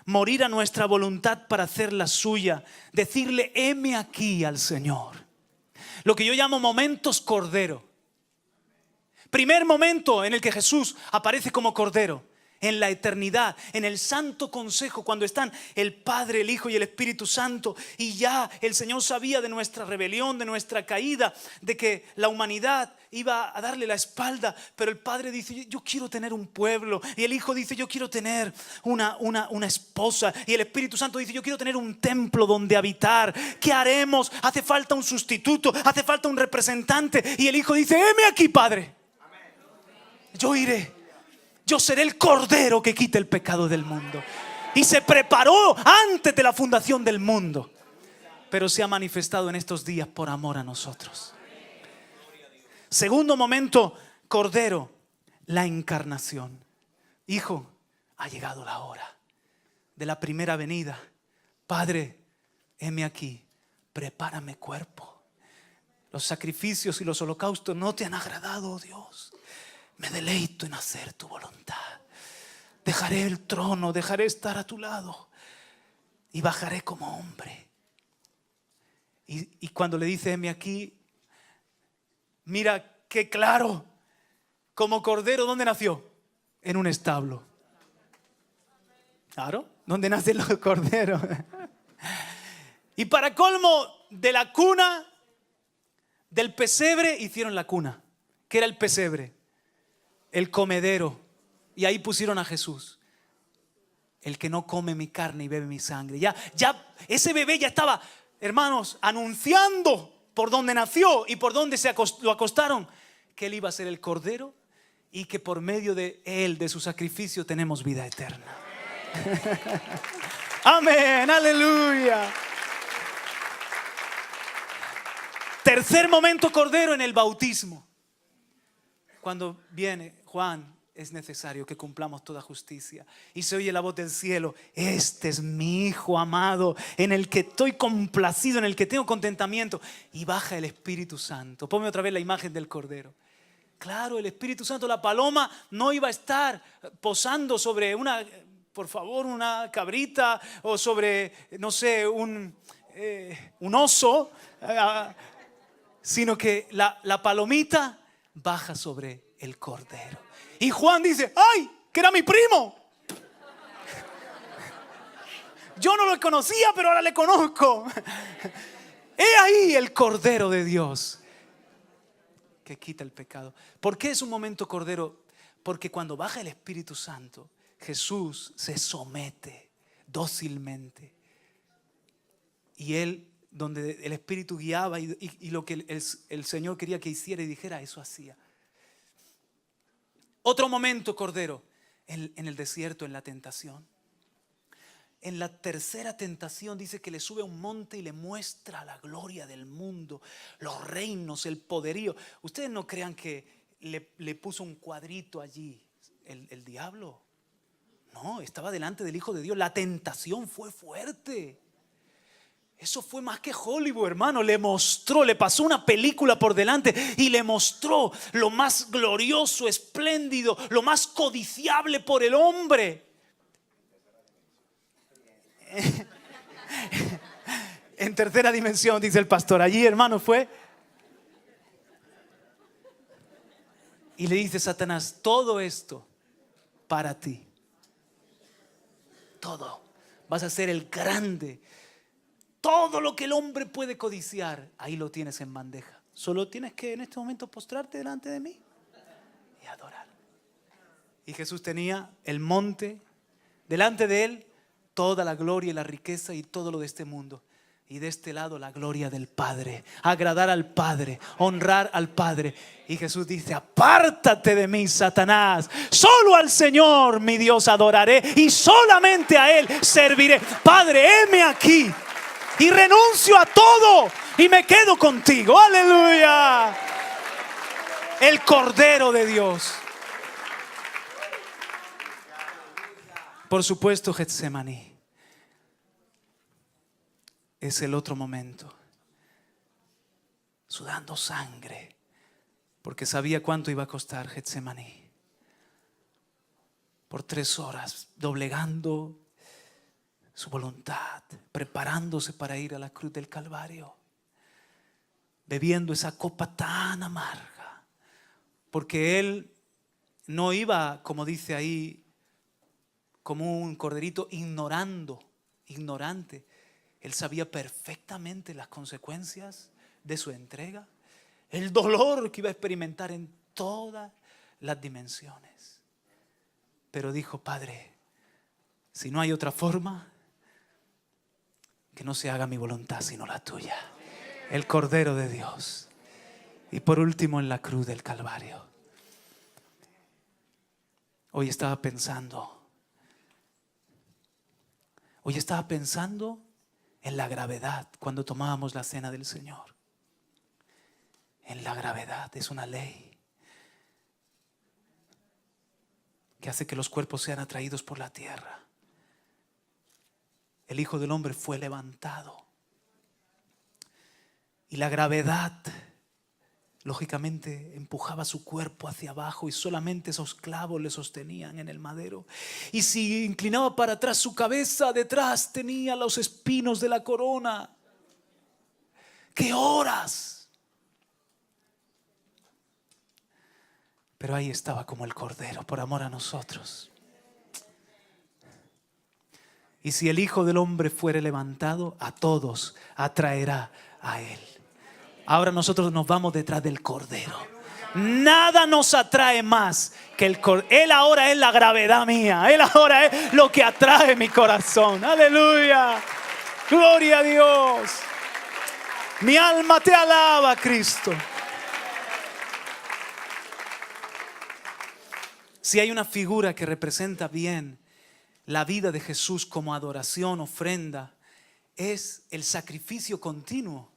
morir a nuestra voluntad para hacer la suya, decirle: heme aquí al Señor. Lo que yo llamo momentos cordero. Primer momento en el que Jesús aparece como cordero: en la eternidad, en el santo consejo, cuando están el Padre, el Hijo y el Espíritu Santo, y ya el Señor sabía de nuestra rebelión, de nuestra caída, de que la humanidad iba a darle la espalda, pero el Padre dice: yo quiero tener un pueblo, y el Hijo dice: yo quiero tener una esposa, y el Espíritu Santo dice: yo quiero tener un templo donde habitar. ¿Qué haremos? Hace falta un sustituto, hace falta un representante, y el Hijo dice: heme aquí, Padre, yo iré. Yo seré el cordero que quite el pecado del mundo. Y se preparó antes de la fundación del mundo, pero se ha manifestado en estos días por amor a nosotros. Segundo momento cordero: la encarnación. Hijo, ha llegado la hora de la primera venida. Padre, heme aquí, prepárame cuerpo. Los sacrificios y los holocaustos no te han agradado, oh Dios. Me deleito en hacer tu voluntad. Dejaré el trono, dejaré estar a tu lado y bajaré como hombre. Y cuando le dice, heme aquí, mira qué claro, como cordero, ¿dónde nació? En un establo. Claro, ¿dónde nacen los corderos? Y para colmo, de la cuna, del pesebre, hicieron la cuna. ¿Qué era el pesebre? El comedero. Y ahí pusieron a Jesús. El que no come mi carne y bebe mi sangre. Ya, ese bebé ya estaba, hermanos, anunciando por dónde nació y por dónde lo acostaron, que él iba a ser el cordero y que por medio de él, de su sacrificio, tenemos vida eterna. Amén, aleluya. Tercer momento cordero en el bautismo. Cuando viene Juan, es necesario que cumplamos toda justicia. Y se oye la voz del cielo: este es mi Hijo amado, en el que estoy complacido, en el que tengo contentamiento. Y baja el Espíritu Santo. Ponme otra vez la imagen del cordero. Claro, el Espíritu Santo, la paloma no iba a estar posando sobre una cabrita o sobre, no sé, un oso, sino que la palomita baja sobre el cordero. Y Juan dice: ¡ay! Que era mi primo. Yo no lo conocía, pero ahora le conozco. He ahí el Cordero de Dios que quita el pecado. ¿Por qué es un momento cordero? Porque cuando baja el Espíritu Santo, Jesús se somete dócilmente. Y él, donde el Espíritu guiaba y lo que el Señor quería que hiciera y dijera, eso hacía. Otro momento cordero, en el desierto, en la tentación. En la tercera tentación dice que le sube a un monte y le muestra la gloria del mundo, los reinos, el poderío. Ustedes no crean que le puso un cuadrito allí el diablo. No, estaba delante del Hijo de Dios. La tentación fue fuerte. Eso fue más que Hollywood, hermano. Le pasó una película por delante y le mostró lo más glorioso, espléndido, lo más codiciable por el hombre. En tercera dimensión, dice el pastor. Allí, hermano, fue. Y le dice Satanás: todo esto para ti. Todo. Vas a ser el grande. Todo lo que el hombre puede codiciar, ahí lo tienes en bandeja. Solo tienes que en este momento postrarte delante de mí y adorar. Y Jesús tenía el monte, delante de él toda la gloria y la riqueza y todo lo de este mundo. Y de este lado la gloria del Padre, agradar al Padre, honrar al Padre. Y Jesús dice: apártate de mí, Satanás. Solo al Señor mi Dios adoraré y solamente a Él serviré. Padre, heme aquí. Y renuncio a todo y me quedo contigo. Aleluya. El Cordero de Dios. Por supuesto, Getsemaní es el otro momento. Sudando sangre, porque sabía cuánto iba a costar Getsemaní. Por 3 horas, doblegando su voluntad, preparándose para ir a la cruz del Calvario, bebiendo esa copa tan amarga, porque él no iba, como dice ahí, como un corderito ignorante. Él sabía perfectamente las consecuencias de su entrega, el dolor que iba a experimentar en todas las dimensiones. Pero dijo: Padre, si no hay otra forma, que no se haga mi voluntad sino la tuya. El Cordero de Dios. Y por último, en la cruz del Calvario. Hoy estaba pensando en la gravedad cuando tomábamos la cena del Señor. En la gravedad, es una ley que hace que los cuerpos sean atraídos por la tierra. El Hijo del Hombre fue levantado. Y la gravedad, lógicamente, empujaba su cuerpo hacia abajo y solamente esos clavos le sostenían en el madero. Y si inclinaba para atrás su cabeza, detrás tenía los espinos de la corona. ¿Qué horas? Pero ahí estaba como el Cordero, por amor a nosotros. Y si el Hijo del Hombre fuere levantado, a todos atraerá a Él. Ahora nosotros nos vamos detrás del Cordero. Nada nos atrae más que el Cordero. Él ahora es la gravedad mía. Él ahora es lo que atrae mi corazón. Aleluya. Gloria a Dios. Mi alma te alaba, Cristo. Si hay una figura que representa bien la vida de Jesús como adoración, ofrenda, es el sacrificio continuo.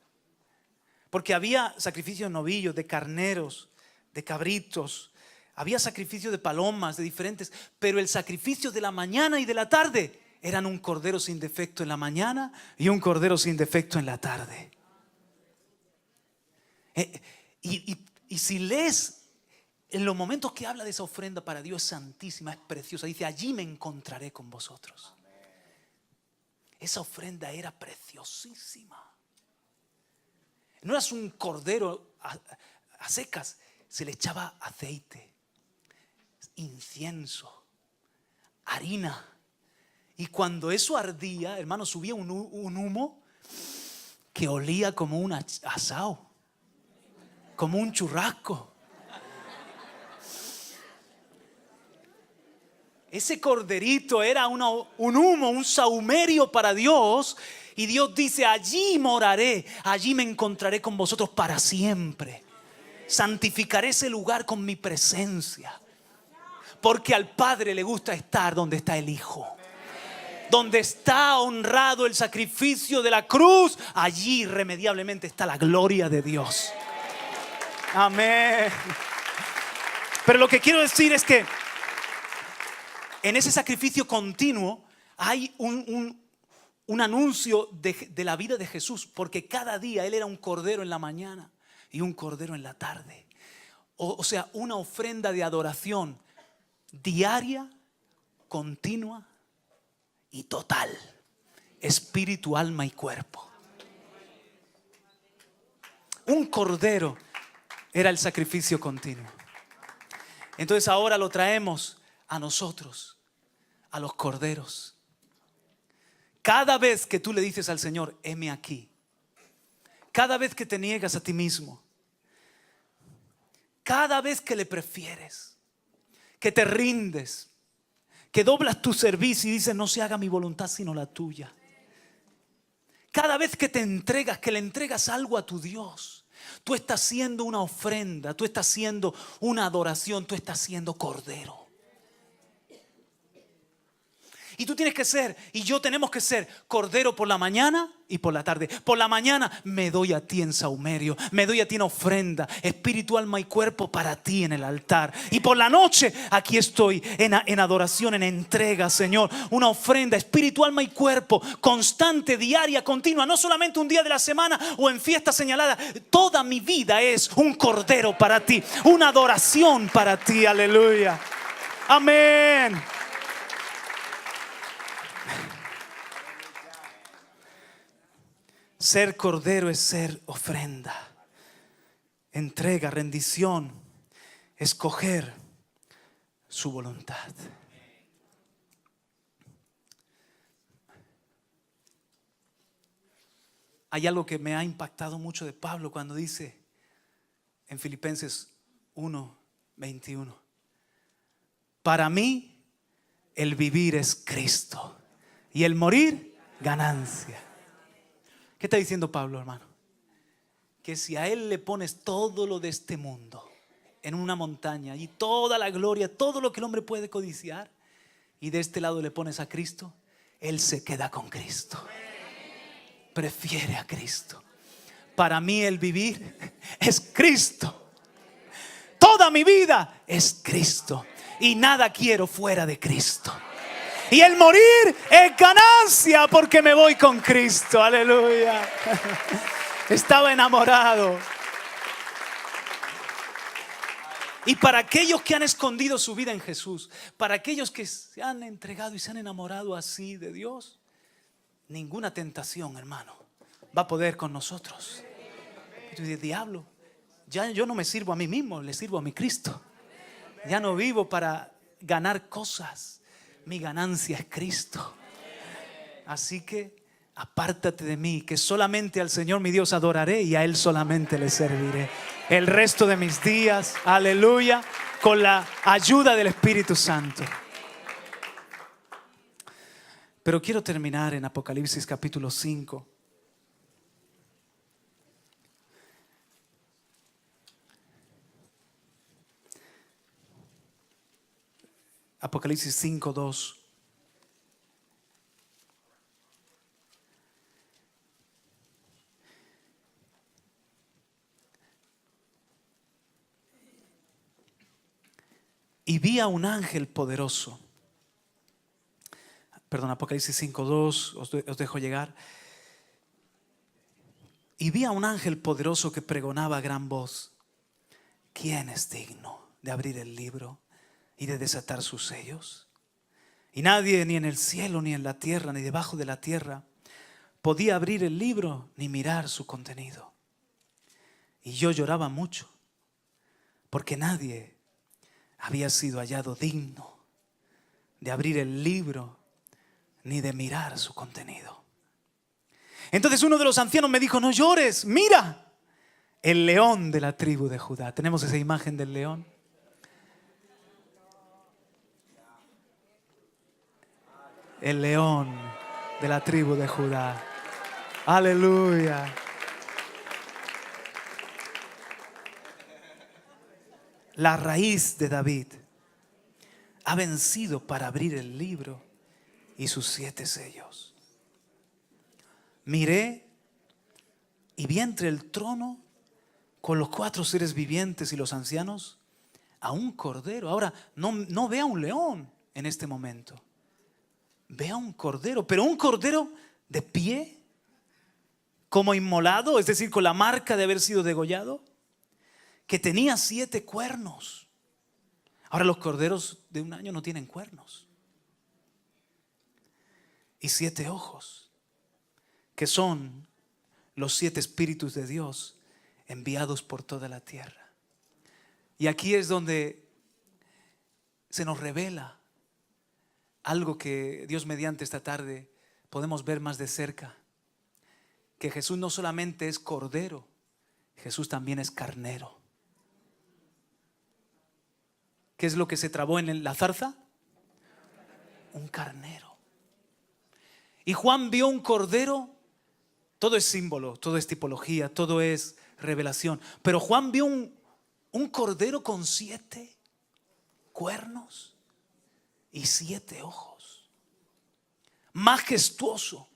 Porque había sacrificios de novillos, de carneros, de cabritos, había sacrificios de palomas, de diferentes, pero el sacrificio de la mañana y de la tarde eran un cordero sin defecto en la mañana y un cordero sin defecto en la tarde. Y si lees en los momentos que habla de esa ofrenda para Dios, es santísima, es preciosa. Dice, allí me encontraré con vosotros. Esa ofrenda era preciosísima. No era un cordero a secas. Se le echaba aceite, incienso, harina. Y cuando eso ardía, hermano, subía un humo que olía como un asado, como un churrasco. Ese corderito era un humo, un sahumerio para Dios. Y Dios dice, allí moraré, allí me encontraré con vosotros para siempre. Santificaré ese lugar con mi presencia. Porque al Padre le gusta estar donde está el Hijo. Donde está honrado el sacrificio de la cruz, allí irremediablemente está la gloria de Dios. Amén. Pero lo que quiero decir es que en ese sacrificio continuo hay un anuncio de la vida de Jesús. Porque cada día Él era un cordero en la mañana y un cordero en la tarde. O sea, una ofrenda de adoración diaria, continua y total. Espíritu, alma y cuerpo. Un cordero era el sacrificio continuo. Entonces ahora lo traemos a nosotros, a los corderos. Cada vez que tú le dices al Señor, heme aquí. Cada vez que te niegas a ti mismo. Cada vez que le prefieres, que te rindes, que doblas tu servicio y dices, no se haga mi voluntad sino la tuya. Cada vez que te entregas, que le entregas algo a tu Dios, tú estás haciendo una ofrenda, tú estás haciendo una adoración, tú estás siendo cordero. Y tú tienes que ser, y yo tenemos que ser cordero por la mañana y por la tarde. Por la mañana me doy a ti en sahumerio, me doy a ti en ofrenda, espíritu, alma y cuerpo para ti en el altar. Y por la noche aquí estoy en adoración, en entrega, Señor. Una ofrenda, espíritu, alma y cuerpo, constante, diaria, continua. No solamente un día de la semana o en fiesta señalada. Toda mi vida es un cordero para ti, una adoración para ti. Aleluya. Amén. Ser cordero es ser ofrenda, entrega, rendición, escoger su voluntad. Hay algo que me ha impactado mucho de Pablo cuando dice en Filipenses 1:21: para mí el vivir es Cristo y el morir ganancia. ¿Qué está diciendo Pablo, hermano? Que si a Él le pones todo lo de este mundo en una montaña y toda la gloria, todo lo que el hombre puede codiciar, y de este lado le pones a Cristo, Él se queda con Cristo. Prefiere a Cristo. Para mí el vivir es Cristo. Toda mi vida es Cristo y nada quiero fuera de Cristo. Y el morir es ganancia porque me voy con Cristo. Aleluya. Estaba enamorado. Y para aquellos que han escondido su vida en Jesús, para aquellos que se han entregado y se han enamorado así de Dios, ninguna tentación, hermano, va a poder con nosotros. Y tú dices, diablo, ya yo no me sirvo a mí mismo, le sirvo a mi Cristo. Ya no vivo para ganar cosas. Mi ganancia es Cristo. Así que apártate de mí, que solamente al Señor mi Dios adoraré y a Él solamente le serviré el resto de mis días, aleluya, con la ayuda del Espíritu Santo. Pero quiero terminar en Apocalipsis capítulo 5. Apocalipsis 5:2. Y vi a un ángel poderoso. Perdón, Apocalipsis 5:2, os dejo llegar. Y vi a un ángel poderoso que pregonaba a gran voz: ¿quién es digno de abrir el libro y de desatar sus sellos? Y nadie, ni en el cielo, ni en la tierra, ni debajo de la tierra, podía abrir el libro ni mirar su contenido. Y yo lloraba mucho, porque nadie había sido hallado digno de abrir el libro ni de mirar su contenido. Entonces uno de los ancianos me dijo: no llores, mira, el león de la tribu de Judá. ¿Tenemos esa imagen del león? El león de la tribu de Judá. Aleluya. La raíz de David ha vencido para abrir el libro y sus 7 sellos. Miré y vi entre el trono con los 4 seres vivientes y los ancianos a un cordero. Ahora, no ve a un león en este momento. Ve a un cordero, pero un cordero de pie, como inmolado, es decir, con la marca de haber sido degollado, que tenía 7 cuernos. Ahora, los corderos de un año no tienen cuernos. Y 7 ojos, que son los 7 espíritus de Dios enviados por toda la tierra. Y aquí es donde se nos revela algo que Dios mediante esta tarde podemos ver más de cerca. Que Jesús no solamente es cordero, Jesús también es carnero. ¿Qué es lo que se trabó en la zarza? Un carnero. Y Juan vio un cordero. Todo es símbolo, todo es tipología, todo es revelación. Pero Juan vio un cordero con 7 cuernos y 7 ojos. Majestuoso.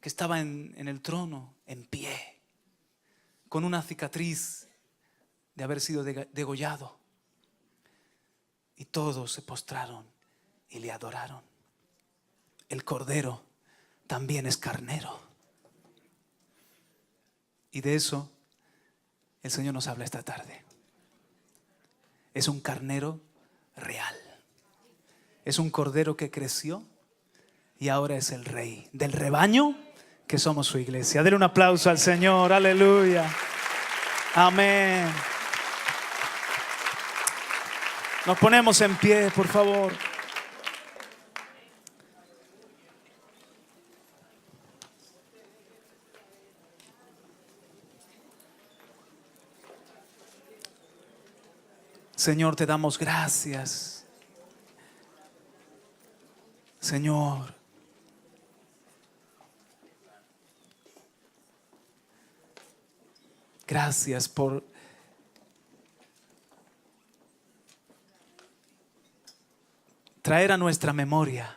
Que estaba en el trono, en pie, con una cicatriz de haber sido degollado. Y todos se postraron y le adoraron. El cordero también es carnero. Y de eso el Señor nos habla esta tarde. Es un carnero real. Es un cordero que creció y ahora es el rey del rebaño que somos su iglesia. Denle un aplauso al Señor. Aleluya. Amén. Nos ponemos en pie, por favor. Señor, te damos gracias. Señor, gracias por traer a nuestra memoria.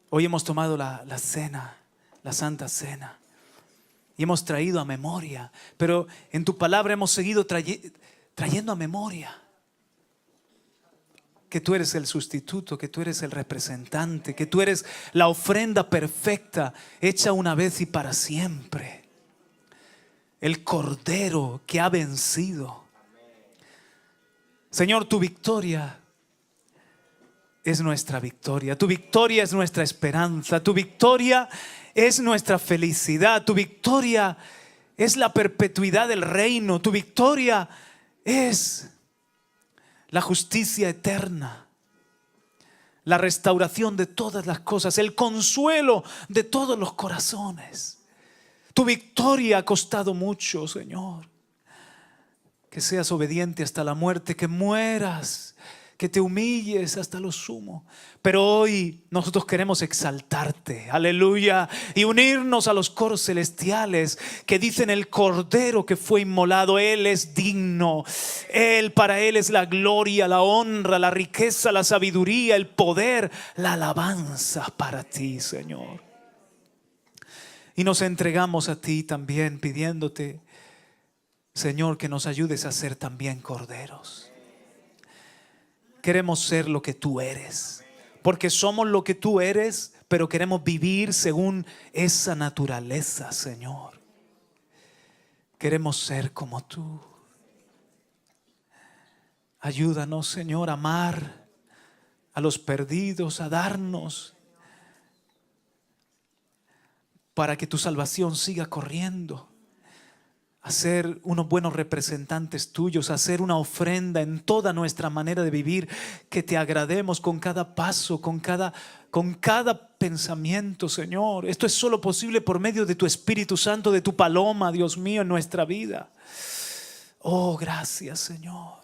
Hoy hemos tomado la cena, la Santa Cena, y hemos traído a memoria, pero en tu palabra hemos seguido trayendo a memoria que tú eres el sustituto, que tú eres el representante, que tú eres la ofrenda perfecta, hecha una vez y para siempre. El cordero que ha vencido. Señor, tu victoria es nuestra victoria. Tu victoria es nuestra esperanza. Tu victoria es nuestra felicidad. Tu victoria es la perpetuidad del reino. Tu victoria es la justicia eterna, la restauración de todas las cosas, el consuelo de todos los corazones. Tu victoria ha costado mucho, Señor. Que seas obediente hasta la muerte, que mueras, que te humilles hasta lo sumo. Pero hoy nosotros queremos exaltarte, aleluya, y unirnos a los coros celestiales que dicen: el Cordero que fue inmolado, Él es digno. Para Él es la gloria, la honra, la riqueza, la sabiduría, el poder, la alabanza para ti, Señor. Y nos entregamos a ti también pidiéndote, Señor, que nos ayudes a ser también corderos. Queremos ser lo que tú eres, porque somos lo que tú eres, pero queremos vivir según esa naturaleza, Señor. Queremos ser como tú. Ayúdanos, Señor, a amar a los perdidos, a darnos para que tu salvación siga corriendo. A ser unos buenos representantes tuyos, a hacer una ofrenda en toda nuestra manera de vivir, que te agrademos con cada paso, con cada pensamiento, Señor. Esto es solo posible por medio de tu Espíritu Santo, de tu paloma, Dios mío, en nuestra vida. Oh, gracias, Señor.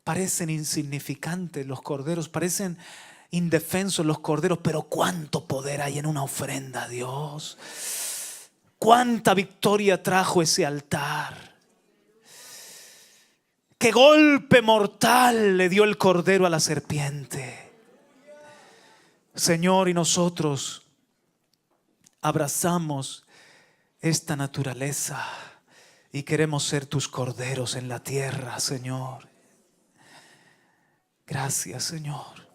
Parecen insignificantes los corderos, parecen indefensos los corderos, pero cuánto poder hay en una ofrenda, Dios. Cuánta victoria trajo ese altar. Qué golpe mortal le dio el cordero a la serpiente. Señor, y nosotros abrazamos esta naturaleza y queremos ser tus corderos en la tierra, Señor. Gracias, Señor,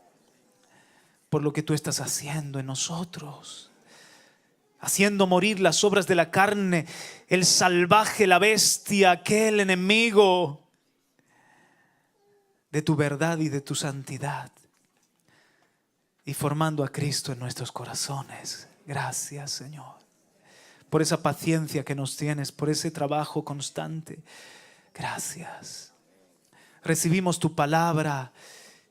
por lo que tú estás haciendo en nosotros. Haciendo morir las obras de la carne, el salvaje, la bestia, aquel enemigo de tu verdad y de tu santidad, y formando a Cristo en nuestros corazones. Gracias, Señor, por esa paciencia que nos tienes, por ese trabajo constante. Gracias. Recibimos tu palabra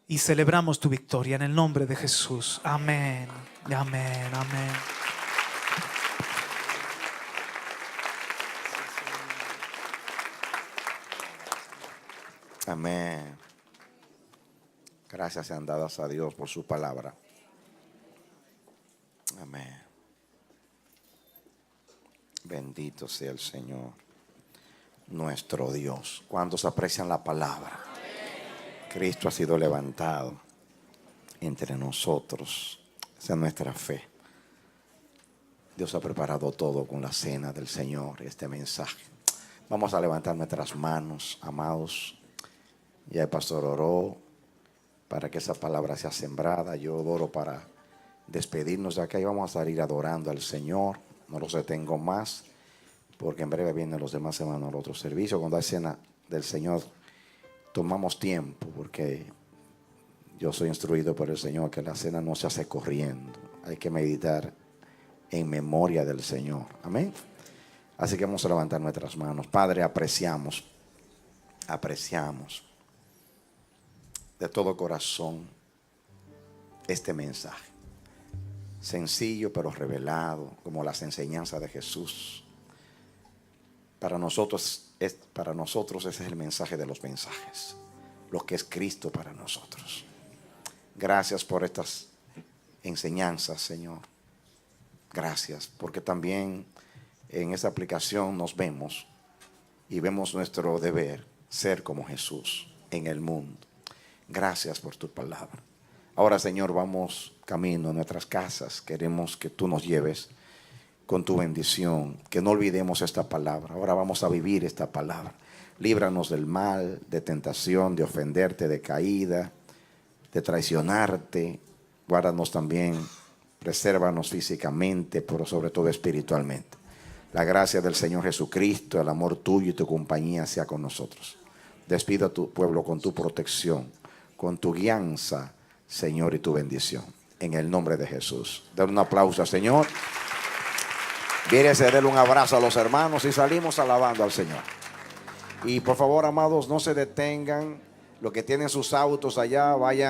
y celebramos tu victoria en el nombre de Jesús. Amén. Amén. Amén. Amén. Gracias sean dadas a Dios por su palabra. Amén. Bendito sea el Señor, nuestro Dios. ¿Cuántos aprecian la palabra? Cristo ha sido levantado entre nosotros. Esa es nuestra fe. Dios ha preparado todo con la cena del Señor, este mensaje. Vamos a levantar nuestras manos, amados. Ya el pastor oró para que esa palabra sea sembrada. Yo oro para despedirnos de acá y vamos a salir adorando al Señor. No los detengo más, porque en breve vienen los demás hermanos al otro servicio. Cuando hay cena del Señor, tomamos tiempo, porque yo soy instruido por el Señor que la cena no se hace corriendo. Hay que meditar en memoria del Señor. Amén. Así que vamos a levantar nuestras manos. Padre, apreciamos de todo corazón este mensaje, sencillo pero revelado, como las enseñanzas de Jesús. Para nosotros ese es el mensaje de los mensajes, lo que es Cristo para nosotros. Gracias por estas enseñanzas, Señor. Gracias, porque también en esa aplicación nos vemos y vemos nuestro deber ser como Jesús en el mundo. Gracias por tu palabra. Ahora, Señor, vamos camino a nuestras casas. Queremos que tú nos lleves con tu bendición, que no olvidemos esta palabra. Ahora vamos a vivir esta palabra. Líbranos del mal, de tentación, de ofenderte, de caída, de traicionarte. Guárdanos también, presérvanos físicamente, pero sobre todo espiritualmente. La gracia del Señor Jesucristo, el amor tuyo y tu compañía sea con nosotros. Despido a tu pueblo con tu protección. con tu guianza, Señor, y tu bendición. En el nombre de Jesús. Den un aplauso al Señor. Vírese, denle un abrazo a los hermanos y salimos alabando al Señor. Y por favor, amados, no se detengan. Los que tienen sus autos allá, vayan